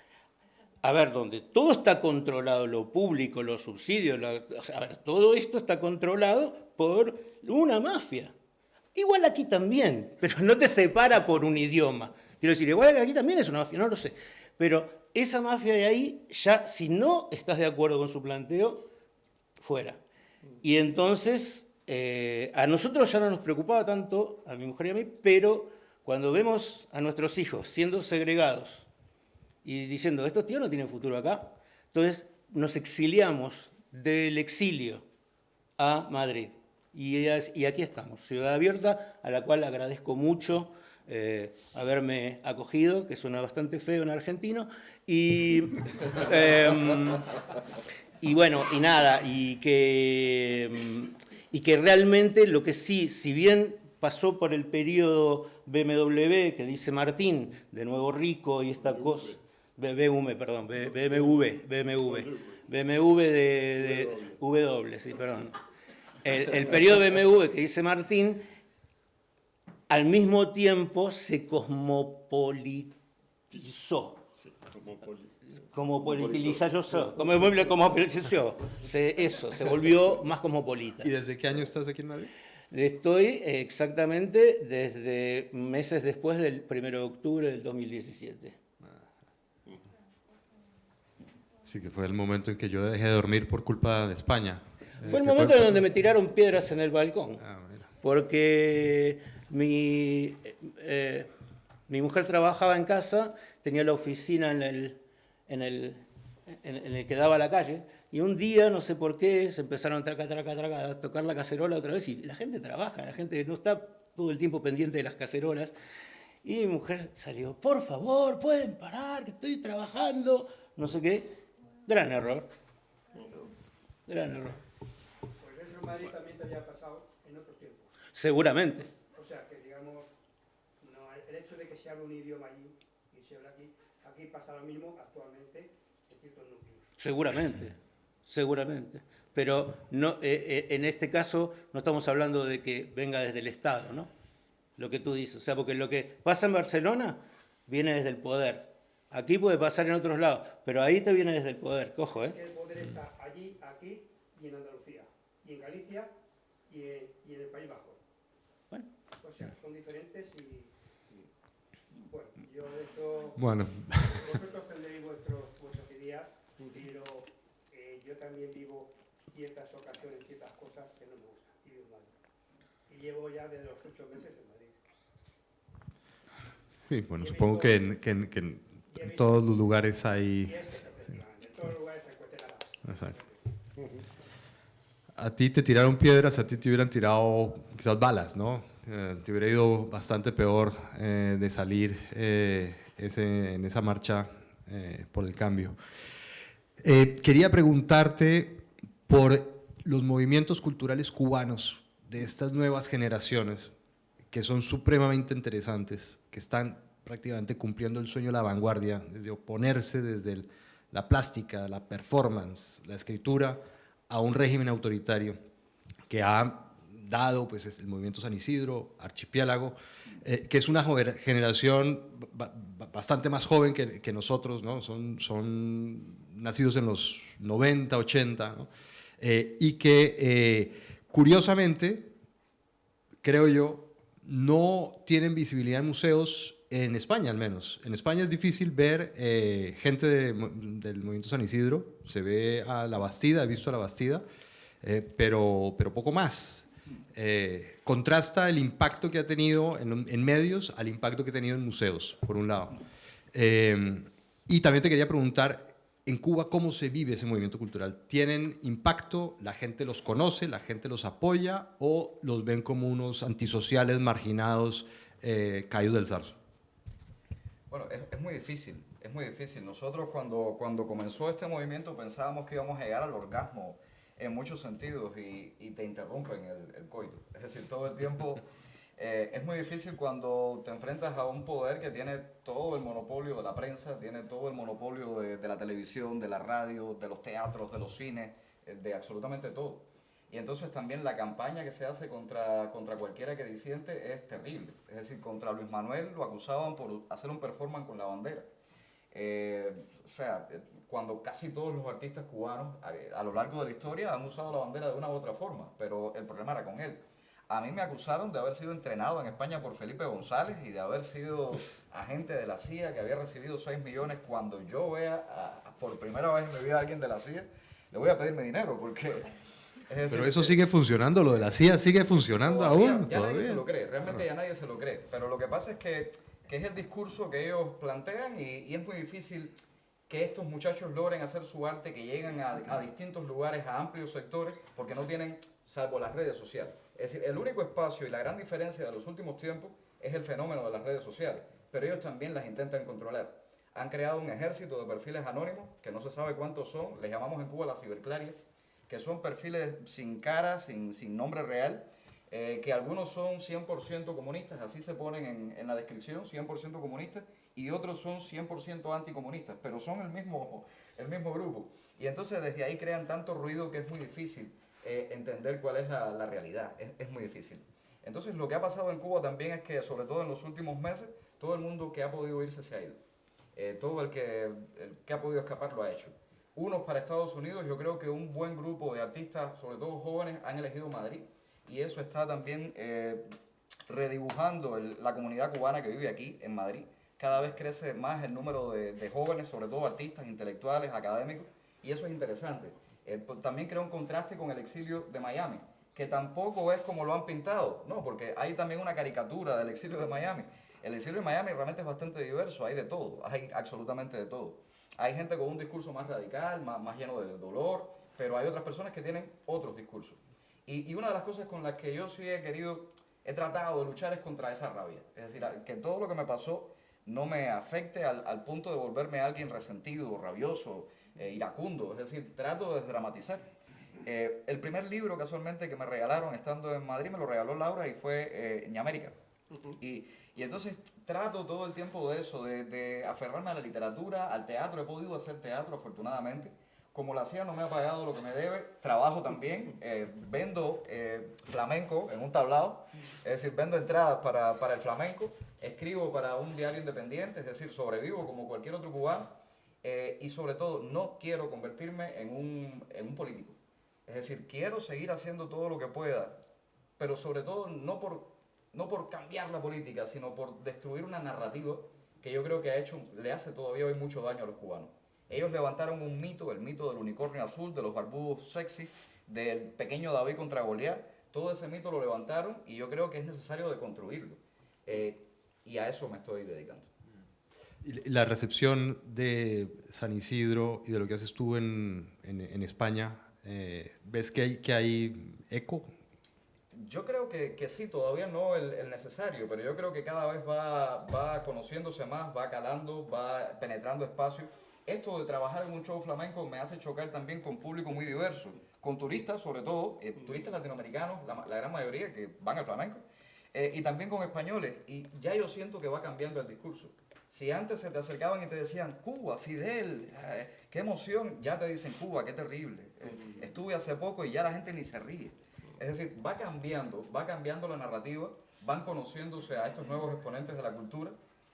donde todo está controlado, lo público, los subsidios, todo esto está controlado por una mafia. Igual aquí también, pero no te separa por un idioma. Quiero decir, igual aquí también es una mafia, no lo sé. Pero esa mafia de ahí, ya si no estás de acuerdo con su planteo, fuera. Y entonces, a nosotros ya no nos preocupaba tanto, a mi mujer y a mí, pero cuando vemos a nuestros hijos siendo segregados, y diciendo, estos tíos no tienen futuro acá. Entonces nos exiliamos del exilio a Madrid. Y aquí estamos, Ciudad Abierta, a la cual agradezco mucho haberme acogido, que suena bastante feo en argentino. Y bueno, y nada, y que realmente lo que sí, si bien pasó por el periodo BMW, que dice Martín, de Nuevo Rico y esta cosa... BMW de W, sí, perdón. El periodo BMW que dice Martín, al mismo tiempo se cosmopolitizó. Se volvió más cosmopolita. ¿Y desde qué año estás aquí en Madrid? Estoy exactamente desde meses después del 1 de octubre del 2017. Sí, que fue el momento en que yo dejé de dormir por culpa de España. Fue el momento en donde me tiraron piedras en el balcón. Porque mi mujer trabajaba en casa, tenía la oficina en el que daba a la calle, Y un día, no sé por qué, se empezaron a tocar la cacerola otra vez y la gente trabaja, la gente no está todo el tiempo pendiente de las cacerolas. Y mi mujer salió, por favor, pueden parar, que estoy trabajando, no sé qué. Gran error. Gran error. Pues eso en Madrid también te había pasado en otros tiempos. Seguramente. O sea, que digamos, no, el hecho de que se hable un idioma allí y se habla aquí pasa lo mismo actualmente en ciertos núcleos. Seguramente, seguramente. Pero no, en este caso no estamos hablando de que venga desde el Estado, ¿no? Lo que tú dices. O sea, porque lo que pasa en Barcelona viene desde el poder. Aquí puede pasar en otros lados, pero ahí te viene desde el poder. Cojo, ¿eh? El poder está allí, aquí y en Andalucía, y en Galicia y en el País Vasco. Bueno. O sea, son diferentes y bueno, yo eso... Bueno, Vosotros tendréis vuestras ideas, pero yo también vivo ciertas ocasiones, ciertas cosas que no me gustan y vivo mal. Y llevo ya desde los 8 meses en Madrid. sí, bueno, supongo que en todos los lugares hay... Efectivamente, en todos los lugares hay cuestionadas. Exacto. A ti te tiraron piedras, a ti te hubieran tirado quizás balas, ¿no? Te hubiera ido bastante peor de salir en esa marcha por el cambio. Quería preguntarte por los movimientos culturales cubanos de estas nuevas generaciones, que son supremamente interesantes, que están prácticamente cumpliendo el sueño de la vanguardia, desde oponerse desde la plástica, la performance, la escritura, a un régimen autoritario que ha dado pues, el movimiento San Isidro, Archipiélago, que es una generación bastante más joven que nosotros, ¿no? Son nacidos en los 90, 80, ¿no? Y que curiosamente, creo yo, no tienen visibilidad en museos en España al menos. En España es difícil ver gente del movimiento San Isidro, se ve a la Bastida, he visto a la Bastida, pero poco más. Contrasta el impacto que ha tenido en medios al impacto que ha tenido en museos, por un lado. Y también te quería preguntar, en Cuba, ¿cómo se vive ese movimiento cultural? ¿Tienen impacto? ¿La gente los conoce? ¿La gente los apoya? ¿O los ven como unos antisociales marginados caídos del zarzo? Bueno, es muy difícil, es muy difícil. Nosotros cuando comenzó este movimiento pensábamos que íbamos a llegar al orgasmo en muchos sentidos y te interrumpen el coito. Es decir, todo el tiempo es muy difícil cuando te enfrentas a un poder que tiene todo el monopolio de la prensa, tiene todo el monopolio de la televisión, de la radio, de los teatros, de los cines, de absolutamente todo. Y entonces también la campaña que se hace contra cualquiera que disiente es terrible. Es decir, contra Luis Manuel lo acusaban por hacer un performance con la bandera. O sea, cuando casi todos los artistas cubanos a lo largo de la historia han usado la bandera de una u otra forma, pero el problema era con él. A mí me acusaron de haber sido entrenado en España por Felipe González y de haber sido agente de la CIA, que había recibido 6 millones. Cuando yo vea por primera vez en mi vida a alguien de la CIA, le voy a pedirme dinero, porque... Pero eso sigue funcionando, lo de la CIA sigue funcionando aún. Ya nadie se lo cree, realmente ya nadie se lo cree. Pero lo que pasa es que es el discurso que ellos plantean y es muy difícil que estos muchachos logren hacer su arte, que lleguen a distintos lugares, a amplios sectores, porque no tienen, salvo las redes sociales. Es decir, el único espacio y la gran diferencia de los últimos tiempos es el fenómeno de las redes sociales, pero ellos también las intentan controlar. Han creado un ejército de perfiles anónimos, que no se sabe cuántos son, les llamamos en Cuba la ciberclaria, que son perfiles sin cara, sin nombre real, que algunos son 100% comunistas, así se ponen en la descripción, 100% comunistas, y otros son 100% anticomunistas, pero son el mismo grupo. Y entonces desde ahí crean tanto ruido que es muy difícil entender cuál es la realidad, es muy difícil. Entonces lo que ha pasado en Cuba también es que, sobre todo en los últimos meses, todo el mundo que ha podido irse se ha ido. Todo el que ha podido escapar lo ha hecho. Unos para Estados Unidos, yo creo que un buen grupo de artistas, sobre todo jóvenes, han elegido Madrid. Y eso está también redibujando la comunidad cubana que vive aquí, en Madrid. Cada vez crece más el número de jóvenes, sobre todo artistas, intelectuales, académicos, y eso es interesante. También crea un contraste con el exilio de Miami, que tampoco es como lo han pintado, ¿no? Porque hay también una caricatura del exilio de Miami. El exilio de Miami realmente es bastante diverso, hay de todo, hay absolutamente de todo. Hay gente con un discurso más radical, más lleno de dolor, pero hay otras personas que tienen otros discursos. Y una de las cosas con las que yo sí he tratado de luchar es contra esa rabia. Es decir, que todo lo que me pasó no me afecte al punto de volverme alguien resentido, rabioso, iracundo. Es decir, trato de desdramatizar. El primer libro, casualmente, que me regalaron estando en Madrid, me lo regaló Laura y fue Ñamérica. Y entonces trato todo el tiempo de eso, de aferrarme a la literatura, al teatro. He podido hacer teatro, afortunadamente. Como lo hacía, no me ha pagado lo que me debe. Trabajo también, vendo flamenco en un tablado, es decir, vendo entradas para el flamenco, escribo para un diario independiente, es decir, sobrevivo como cualquier otro cubano, y sobre todo no quiero convertirme en un político. Es decir, quiero seguir haciendo todo lo que pueda, pero sobre todo no por cambiar la política, sino por destruir una narrativa que yo creo que le hace todavía hoy mucho daño a los cubanos. Ellos levantaron un mito, el mito del unicornio azul, de los barbudos sexy, del pequeño David contra Goliat. Todo ese mito lo levantaron y yo creo que es necesario deconstruirlo. Y a eso me estoy dedicando. ¿Y la recepción de San Isidro y de lo que haces tú en España, ves que hay eco? Yo creo que sí, todavía no el necesario, pero yo creo que cada vez va conociéndose más, va calando, va penetrando espacios. Esto de trabajar en un show flamenco me hace chocar también con público muy diverso, con turistas sobre todo, turistas latinoamericanos, la gran mayoría que van al flamenco, y también con españoles, y ya yo siento que va cambiando el discurso. Si antes se te acercaban y te decían, Cuba, Fidel, qué emoción, ya te dicen, Cuba, qué terrible. Estuve hace poco y ya la gente ni se ríe. Es decir, va cambiando la narrativa, van conociéndose a estos nuevos exponentes de la cultura.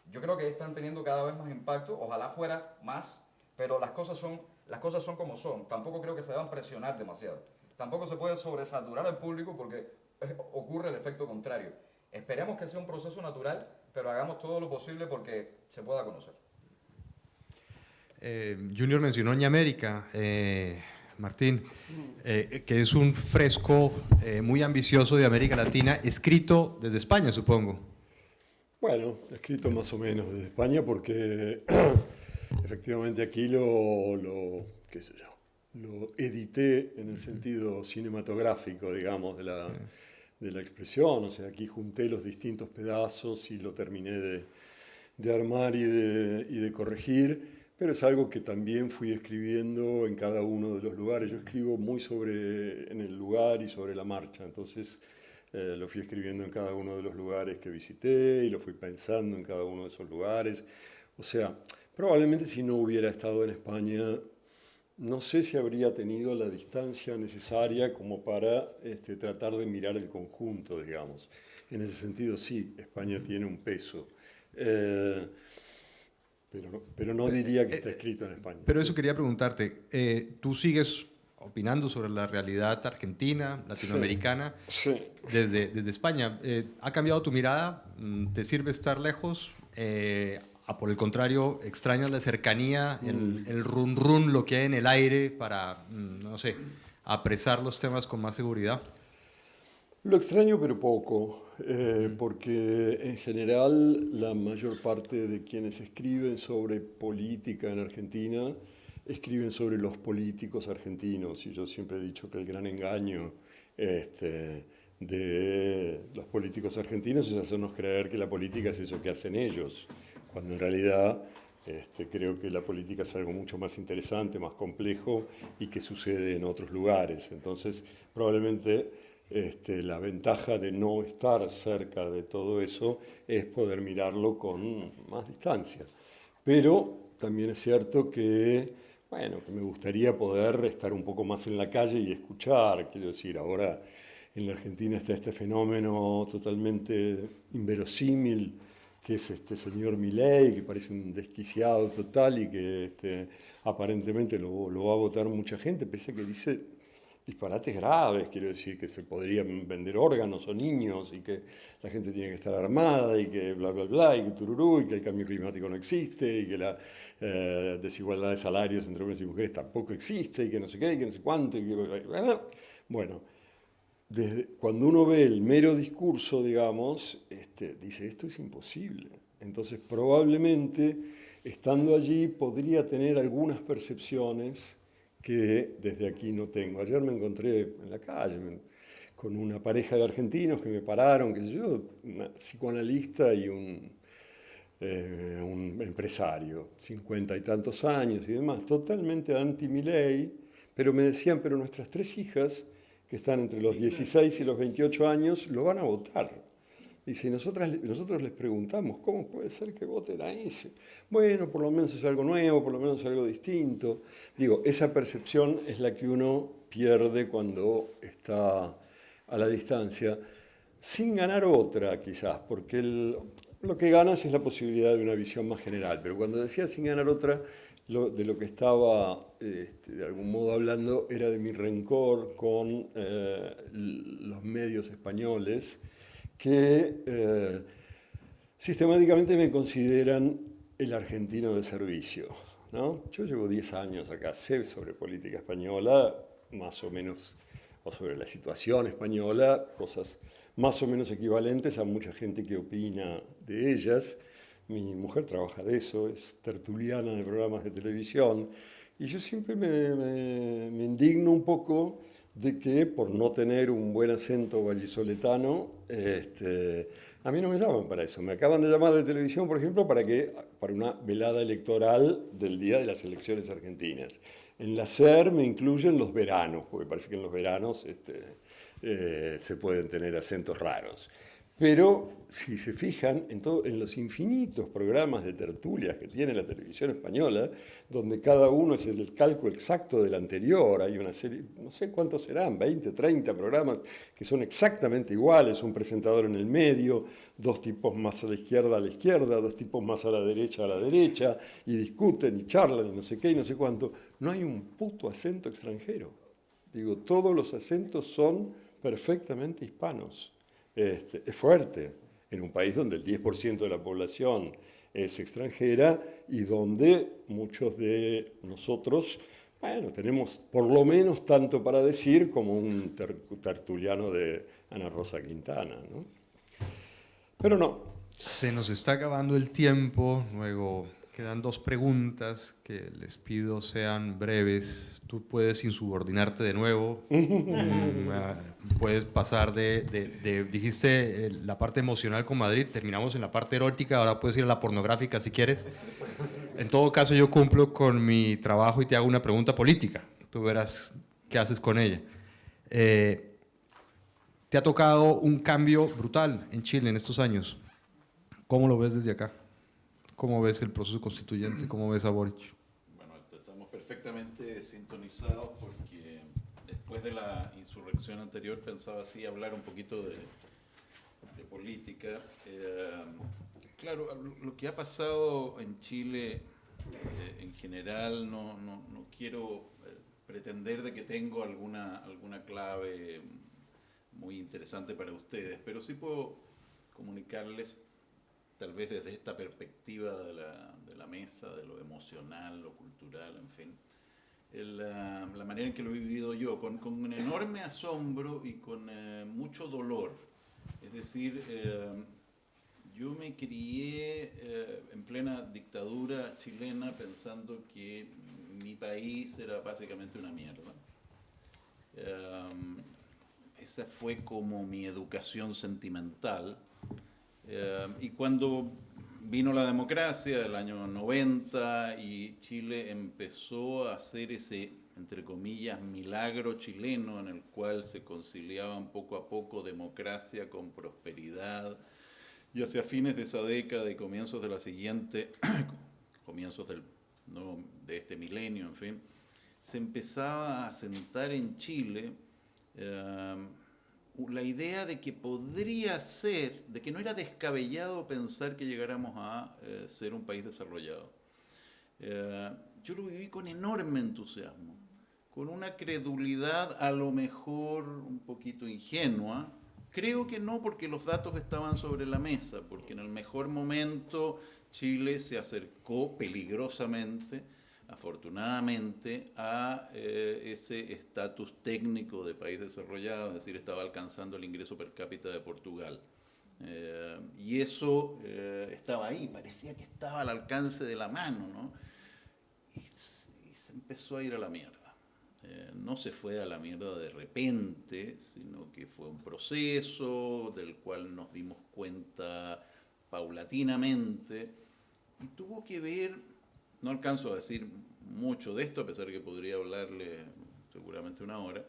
Yo creo que están teniendo cada vez más impacto, ojalá fuera más, pero las cosas son como son. Tampoco creo que se deban presionar demasiado. Tampoco se puede sobresaturar al público porque ocurre el efecto contrario. Esperemos que sea un proceso natural, pero hagamos todo lo posible porque se pueda conocer. Junior mencionó Ñamérica, Martín, que es un fresco muy ambicioso de América Latina, escrito desde España, supongo. Bueno, escrito más o menos desde España porque efectivamente aquí qué sé yo, lo edité en el sentido cinematográfico, digamos, de la expresión. O sea, aquí junté los distintos pedazos y lo terminé de armar y de corregir, pero es algo que también fui escribiendo en cada uno de los lugares. Yo escribo muy en el lugar y sobre la marcha, entonces lo fui escribiendo en cada uno de los lugares que visité y lo fui pensando en cada uno de esos lugares. O sea, probablemente si no hubiera estado en España, no sé si habría tenido la distancia necesaria como para tratar de mirar el conjunto, digamos. En ese sentido, sí, España tiene un peso. Pero no diría que está escrito en España. Pero eso quería preguntarte, ¿tú sigues opinando sobre la realidad argentina, latinoamericana, sí. Desde España? ¿Ha cambiado tu mirada? ¿Te sirve estar lejos? Por el contrario, ¿extrañas la cercanía, el run, lo que hay en el aire para, no sé, apresar los temas con más seguridad? Lo extraño, pero poco, porque en general la mayor parte de quienes escriben sobre política en Argentina escriben sobre los políticos argentinos, y yo siempre he dicho que el gran engaño de los políticos argentinos es hacernos creer que la política es eso que hacen ellos, cuando en realidad creo que la política es algo mucho más interesante, más complejo y que sucede en otros lugares. Entonces, probablemente la ventaja de no estar cerca de todo eso es poder mirarlo con más distancia. Pero también es cierto que me gustaría poder estar un poco más en la calle y escuchar. Quiero decir, ahora en la Argentina está este fenómeno totalmente inverosímil, que es este señor Milei, que parece un desquiciado total y que aparentemente lo va a votar mucha gente, pese a que dice disparates graves. Quiero decir, que se podrían vender órganos o niños y que la gente tiene que estar armada y que bla, bla, bla, y que tururú, y que el cambio climático no existe y que la desigualdad de salarios entre hombres y mujeres tampoco existe y que no sé qué y que no sé cuánto. Bueno, cuando uno ve el mero discurso, digamos, dice, esto es imposible. Entonces, probablemente, estando allí, podría tener algunas percepciones que desde aquí no tengo. Ayer me encontré en la calle con una pareja de argentinos que me pararon, qué sé yo, una psicoanalista y un empresario, 50 y tantos años y demás, totalmente anti-Milei, pero me decían, pero nuestras 3 hijas, que están entre los 16 y los 28 años, lo van a votar. Dice, y nosotros les preguntamos, ¿cómo puede ser que voten a ese? Bueno, por lo menos es algo nuevo, por lo menos es algo distinto. Digo, esa percepción es la que uno pierde cuando está a la distancia, sin ganar otra quizás, porque lo que ganas es la posibilidad de una visión más general. Pero cuando decía sin ganar otra, de lo que estaba de algún modo hablando era de mi rencor con los medios españoles, que sistemáticamente me consideran el argentino de servicio, ¿no? Yo llevo 10 años acá, sé sobre política española, más o menos, o sobre la situación española, cosas más o menos equivalentes a mucha gente que opina de ellas. Mi mujer trabaja de eso, es tertuliana de programas de televisión, y yo siempre me indigno un poco de que por no tener un buen acento vallisoletano, a mí no me llaman para eso. Me acaban de llamar de televisión, por ejemplo, para una velada electoral del día de las elecciones argentinas. En la SER me incluyen los veranos, porque parece que en los veranos se pueden tener acentos raros. Pero si se fijan en los infinitos programas de tertulias que tiene la televisión española, donde cada uno es el calco exacto del anterior, hay una serie, no sé cuántos serán, 20, 30 programas que son exactamente iguales, un presentador en el medio, 2 tipos más a la izquierda, 2 tipos más a la derecha, y discuten y charlan y no sé qué y no sé cuánto. No hay un puto acento extranjero. Digo, todos los acentos son perfectamente hispanos. Es fuerte en un país donde el 10% de la población es extranjera y donde muchos de nosotros, bueno, tenemos por lo menos tanto para decir como un tertuliano de Ana Rosa Quintana, ¿no? Pero no. Se nos está acabando el tiempo, luego quedan 2 preguntas que les pido sean breves. Tú puedes insubordinarte de nuevo, puedes pasar dijiste la parte emocional con Madrid, terminamos en la parte erótica, ahora puedes ir a la pornográfica si quieres. En todo caso yo cumplo con mi trabajo y te hago una pregunta política, tú verás qué haces con ella. Te ha tocado un cambio brutal en Chile en estos años. ¿Cómo lo ves desde acá? ¿Cómo ves el proceso constituyente? ¿Cómo ves a Boric? Bueno, estamos perfectamente sintonizados porque después de la insurrección anterior pensaba así hablar un poquito de política. Claro, lo que ha pasado en Chile en general no quiero pretender de que tengo alguna clave muy interesante para ustedes, pero sí puedo comunicarles, tal vez desde esta perspectiva de la mesa, de lo emocional, lo cultural, en fin, la manera en que lo he vivido yo, con un enorme asombro y con mucho dolor. Es decir, yo me crié en plena dictadura chilena pensando que mi país era básicamente una mierda. Esa fue como mi educación sentimental. Y cuando vino la democracia del año 90 y Chile empezó a hacer ese, entre comillas, milagro chileno en el cual se conciliaban poco a poco democracia con prosperidad, y hacia fines de esa década y comienzos de la siguiente, comienzos de este milenio, en fin, se empezaba a asentar en Chile la idea de que podría ser, de que no era descabellado pensar que llegáramos a ser un país desarrollado. Yo lo viví con enorme entusiasmo, con una credulidad a lo mejor un poquito ingenua. Creo que no, porque los datos estaban sobre la mesa, porque en el mejor momento Chile se acercó peligrosamente, afortunadamente, a ese estatus técnico de país desarrollado, es decir, estaba alcanzando el ingreso per cápita de Portugal. Y eso estaba ahí, parecía que estaba al alcance de la mano, ¿no? Y se empezó a ir a la mierda. no se fue a la mierda de repente, sino que fue un proceso del cual nos dimos cuenta paulatinamente y tuvo que ver, no alcanzo a decir mucho de esto, a pesar que podría hablarle seguramente una hora,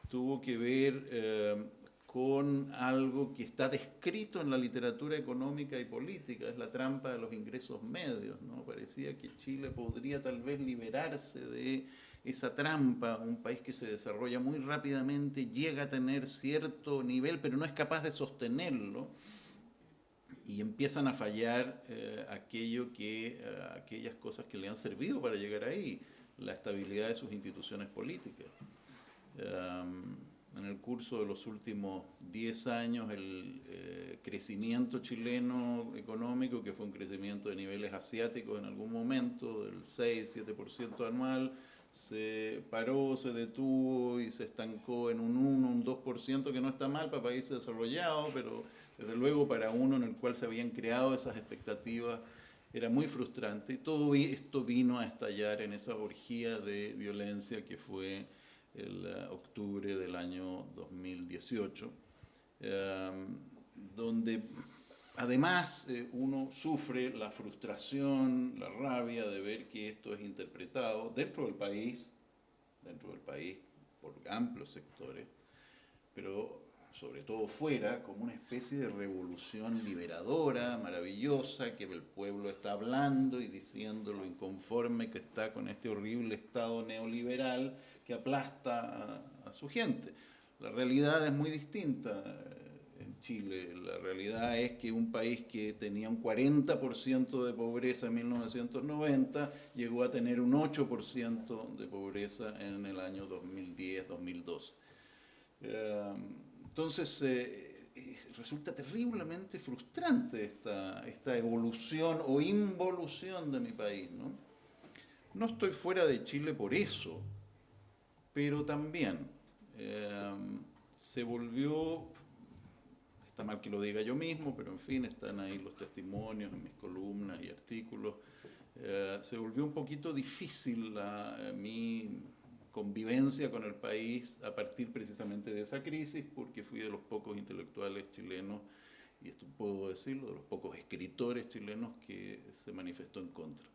tuvo que ver con algo que está descrito en la literatura económica y política, es la trampa de los ingresos medios, ¿no? Parecía que Chile podría tal vez liberarse de esa trampa, un país que se desarrolla muy rápidamente, llega a tener cierto nivel, pero no es capaz de sostenerlo, y empiezan a fallar aquellas cosas que le han servido para llegar ahí, la estabilidad de sus instituciones políticas. En el curso de los últimos 10 años, el crecimiento chileno económico, que fue un crecimiento de niveles asiáticos en algún momento, del 6-7% anual, se paró, se detuvo y se estancó en un 1, un 2%, que no está mal para países desarrollados, pero desde luego para uno en el cual se habían creado esas expectativas era muy frustrante. Y todo esto vino a estallar en esa orgía de violencia que fue el octubre del año 2018, donde además uno sufre la frustración, la rabia de ver que esto es interpretado dentro del país por amplios sectores, pero sobre todo fuera, como una especie de revolución liberadora, maravillosa, que el pueblo está hablando y diciendo lo inconforme que está con este horrible Estado neoliberal que aplasta a su gente. La realidad es muy distinta en Chile. La realidad es que un país que tenía un 40% de pobreza en 1990 llegó a tener un 8% de pobreza en el año 2010-2012. Entonces, resulta terriblemente frustrante esta evolución o involución de mi país, ¿no? No estoy fuera de Chile por eso, pero también se volvió, está mal que lo diga yo mismo, pero en fin, están ahí los testimonios en mis columnas y artículos, se volvió un poquito difícil mi convivencia con el país a partir precisamente de esa crisis, porque fui de los pocos intelectuales chilenos, y esto puedo decirlo, de los pocos escritores chilenos que se manifestó en contra,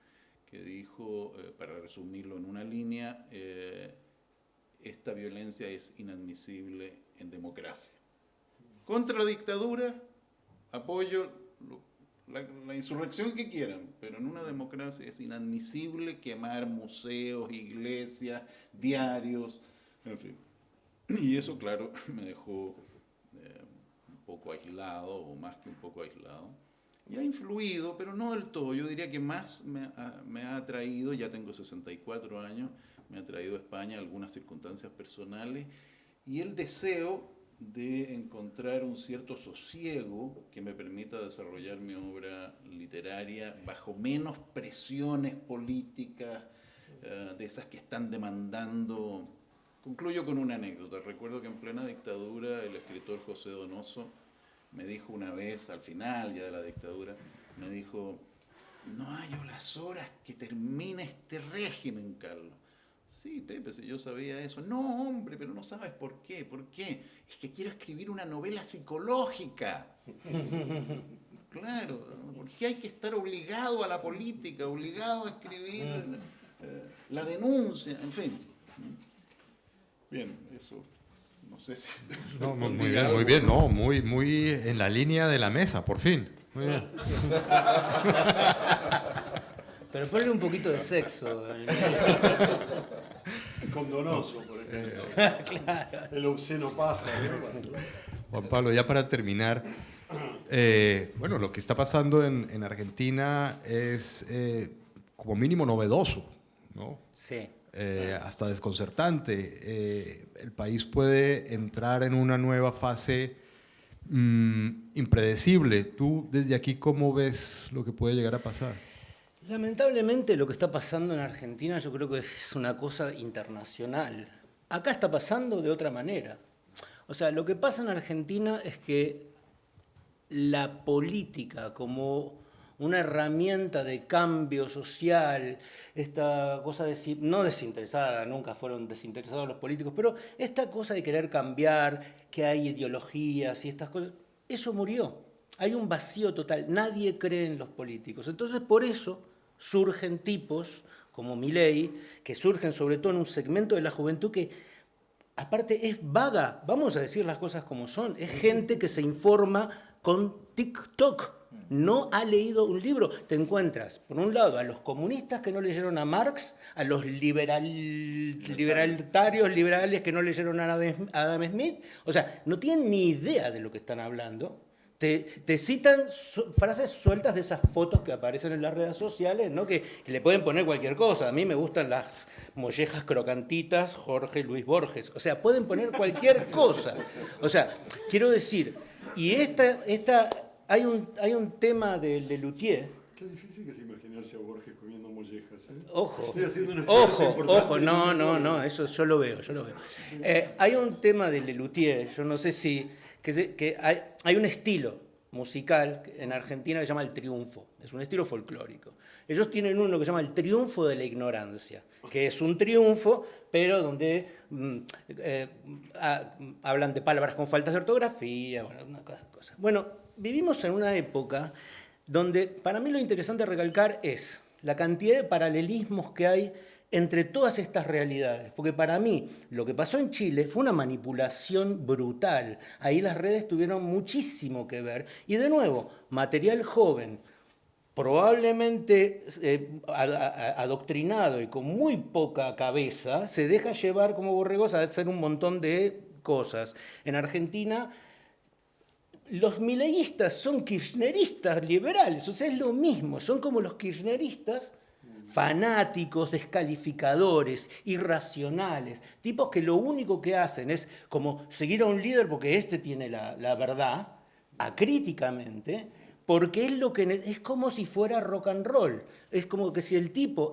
que dijo, para resumirlo en una línea, esta violencia es inadmisible en democracia. Contra la dictadura, apoyo la insurrección que quieran, pero en una democracia es inadmisible quemar museos, iglesias, diarios, en fin. Y eso, claro, me dejó un poco aislado, o más que un poco aislado. Y ha influido, pero no del todo. Yo diría que más me ha atraído, ya tengo 64 años, me ha traído a España algunas circunstancias personales y el deseo de encontrar un cierto sosiego que me permita desarrollar mi obra literaria bajo menos presiones políticas, de esas que están demandando. Concluyo con una anécdota. Recuerdo que en plena dictadura el escritor José Donoso me dijo una vez, al final ya de la dictadura, me dijo, no hallo las horas que termine este régimen, Carlos. Sí, Pepe, si yo sabía eso. No, hombre, pero no sabes por qué. ¿Por qué? Es que quiero escribir una novela psicológica. Claro, porque hay que estar obligado a la política, obligado a escribir la denuncia, en fin. Bien, eso, no sé si... No, muy bien, no, muy en la línea de la mesa, por fin. Muy bien. Pero ponle un poquito de sexo. Con Donoso, por ejemplo. Claro. El obsceno pájaro. Juan Pablo, ya para terminar, bueno, lo que está pasando en Argentina es como mínimo novedoso, ¿no? Sí. Hasta desconcertante. El país puede entrar en una nueva fase impredecible. ¿Tú desde aquí cómo ves lo que puede llegar a pasar? Lamentablemente lo que está pasando en Argentina yo creo que es una cosa internacional. Acá está pasando de otra manera. O sea, lo que pasa en Argentina es que la política como una herramienta de cambio social, esta cosa no desinteresada, nunca fueron desinteresados los políticos, pero esta cosa de querer cambiar, que hay ideologías y estas cosas, eso murió. Hay un vacío total, nadie cree en los políticos. Entonces, por eso surgen tipos como Milei, que surgen sobre todo en un segmento de la juventud que, aparte, es vaga, vamos a decir las cosas como son, es gente que se informa con TikTok, no ha leído un libro. Te encuentras, por un lado, a los comunistas que no leyeron a Marx, a los liberales que no leyeron a Adam Smith, o sea, no tienen ni idea de lo que están hablando. Te citan frases sueltas de esas fotos que aparecen en las redes sociales, ¿no? Que le pueden poner cualquier cosa. A mí me gustan las mollejas crocantitas Jorge Luis Borges. O sea, pueden poner cualquier cosa. O sea, quiero decir, y hay un tema de Lelutier. Qué difícil que es imaginarse a Borges comiendo mollejas. Ojo, ojo, no, eso yo lo veo. Hay un tema de Lelutier, yo no sé si... que hay un estilo musical en Argentina que se llama el triunfo, es un estilo folclórico. Ellos tienen uno que se llama el triunfo de la ignorancia, que es un triunfo, pero donde hablan de palabras con faltas de ortografía, bueno, una cosa. Bueno, vivimos en una época donde para mí lo interesante a recalcar es la cantidad de paralelismos que hay entre todas estas realidades, porque para mí lo que pasó en Chile fue una manipulación brutal. Ahí las redes tuvieron muchísimo que ver. Y de nuevo, material joven, probablemente adoctrinado y con muy poca cabeza, se deja llevar como borregos a hacer un montón de cosas. En Argentina, los mileístas son kirchneristas liberales, o sea, es lo mismo, son como los kirchneristas fanáticos, descalificadores, irracionales, tipos que lo único que hacen es como seguir a un líder porque este tiene la verdad, acríticamente, porque es lo que es como si fuera rock and roll. Es como que si el tipo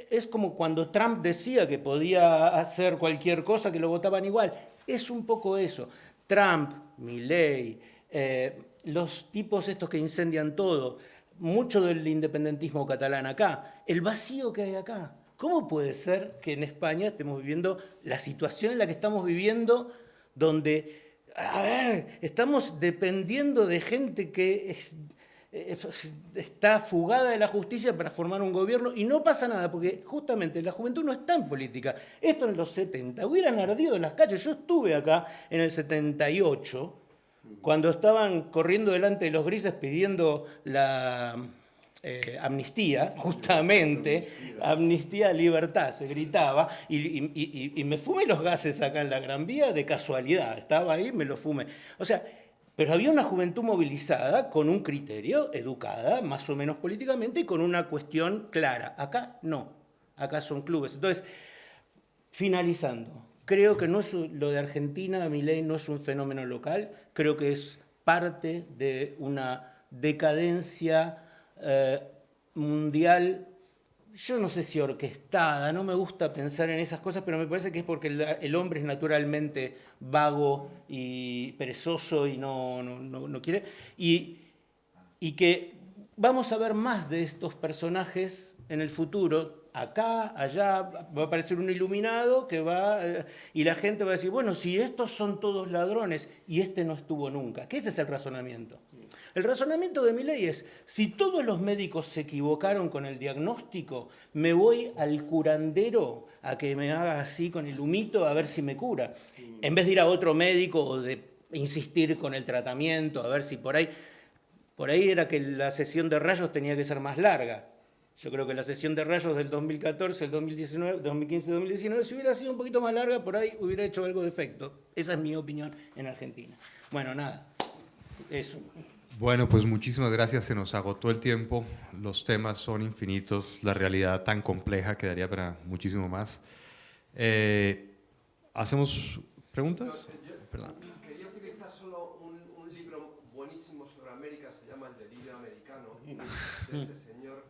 es como cuando Trump decía que podía hacer cualquier cosa, que lo votaban igual. Es un poco eso. Trump, Milei, los tipos estos que incendian todo, mucho del independentismo catalán acá, el vacío que hay acá. ¿Cómo puede ser que en España estemos viviendo la situación en la que estamos viviendo, donde, estamos dependiendo de gente que está fugada de la justicia para formar un gobierno y no pasa nada, porque justamente la juventud no está en política? Esto en los 70 hubieran ardido en las calles. Yo estuve acá en el 78, cuando estaban corriendo delante de los grises pidiendo la amnistía, justamente, amnistía, libertad, se gritaba, y me fumé los gases acá en la Gran Vía de casualidad, estaba ahí, me los fumé. O sea, pero había una juventud movilizada con un criterio, educada, más o menos políticamente, y con una cuestión clara. Acá no, acá son clubes. Entonces, finalizando, creo que no es lo de Argentina, Milei no es un fenómeno local, creo que es parte de una decadencia mundial, yo no sé si orquestada, no me gusta pensar en esas cosas, pero me parece que es porque el hombre es naturalmente vago y perezoso y no quiere, y que vamos a ver más de estos personajes en el futuro. Acá, allá, va a aparecer un iluminado que y la gente va a decir, bueno, si estos son todos ladrones y este no estuvo nunca. ¿Qué ese es el razonamiento? El razonamiento de Milei es, si todos los médicos se equivocaron con el diagnóstico, me voy al curandero a que me haga así con el humito a ver si me cura. En vez de ir a otro médico o de insistir con el tratamiento, a ver si por ahí era que la sesión de rayos tenía que ser más larga. Yo creo que la sesión de rayos del 2014, el 2019, 2015-2019, si hubiera sido un poquito más larga, por ahí hubiera hecho algo de efecto. Esa es mi opinión en Argentina. Bueno, nada, eso. Bueno, pues muchísimas gracias. Se nos agotó el tiempo. Los temas son infinitos. La realidad tan compleja que daría para muchísimo más. ¿Hacemos preguntas? Perdón. Quería utilizar solo un libro buenísimo sobre América, se llama El delirio americano, de ese señor,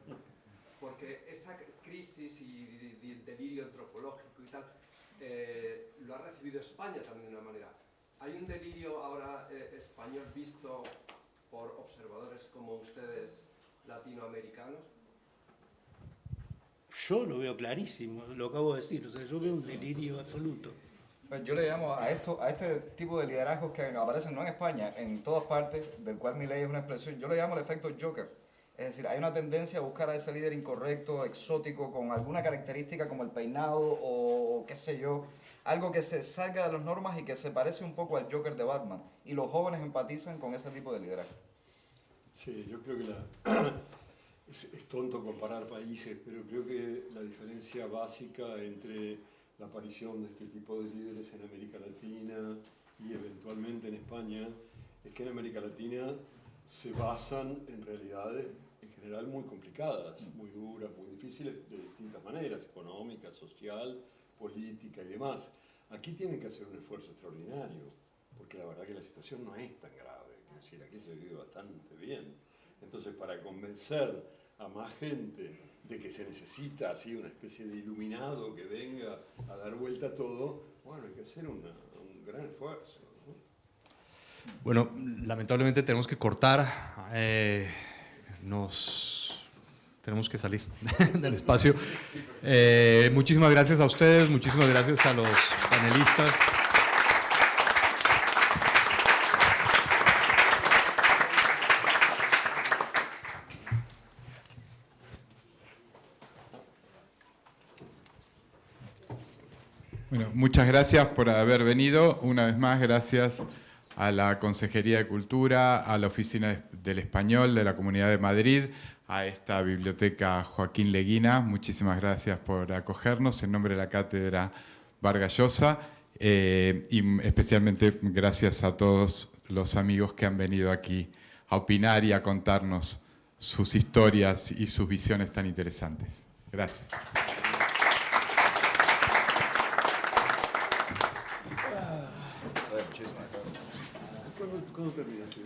porque esa crisis y el delirio antropológico y tal, lo ha recibido España también de una manera. Hay un delirio ahora español visto por observadores como ustedes, latinoamericanos? Yo lo veo clarísimo, lo acabo de decir, o sea, yo veo un delirio absoluto. Yo le llamo a este tipo de liderazgos que aparecen no en España, en todas partes, del cual Milei es una expresión, yo le llamo el efecto Joker. Es decir, hay una tendencia a buscar a ese líder incorrecto, exótico, con alguna característica como el peinado o qué sé yo, algo que se salga de las normas y que se parece un poco al Joker de Batman. Y los jóvenes empatizan con ese tipo de liderazgo. Sí, yo creo que es tonto comparar países, pero creo que la diferencia básica entre la aparición de este tipo de líderes en América Latina y eventualmente en España es que en América Latina se basan en realidades en general muy complicadas, muy duras, muy difíciles de distintas maneras, económica, social, política y demás. Aquí tienen que hacer un esfuerzo extraordinario, porque la verdad que la situación no es tan grave, es decir, aquí se vive bastante bien. Entonces, para convencer a más gente de que se necesita así una especie de iluminado que venga a dar vuelta a todo, bueno, hay que hacer un gran esfuerzo, ¿no? Bueno, lamentablemente tenemos que cortar, tenemos que salir del espacio. Muchísimas gracias a ustedes, muchísimas gracias a los panelistas. Bueno, muchas gracias por haber venido. Una vez más, gracias a la Consejería de Cultura, a la Oficina del Español de la Comunidad de Madrid, a esta Biblioteca Joaquín Leguina. Muchísimas gracias por acogernos en nombre de la Cátedra Vargas Llosa y especialmente gracias a todos los amigos que han venido aquí a opinar y a contarnos sus historias y sus visiones tan interesantes. Gracias. ¿Cuándo terminaste?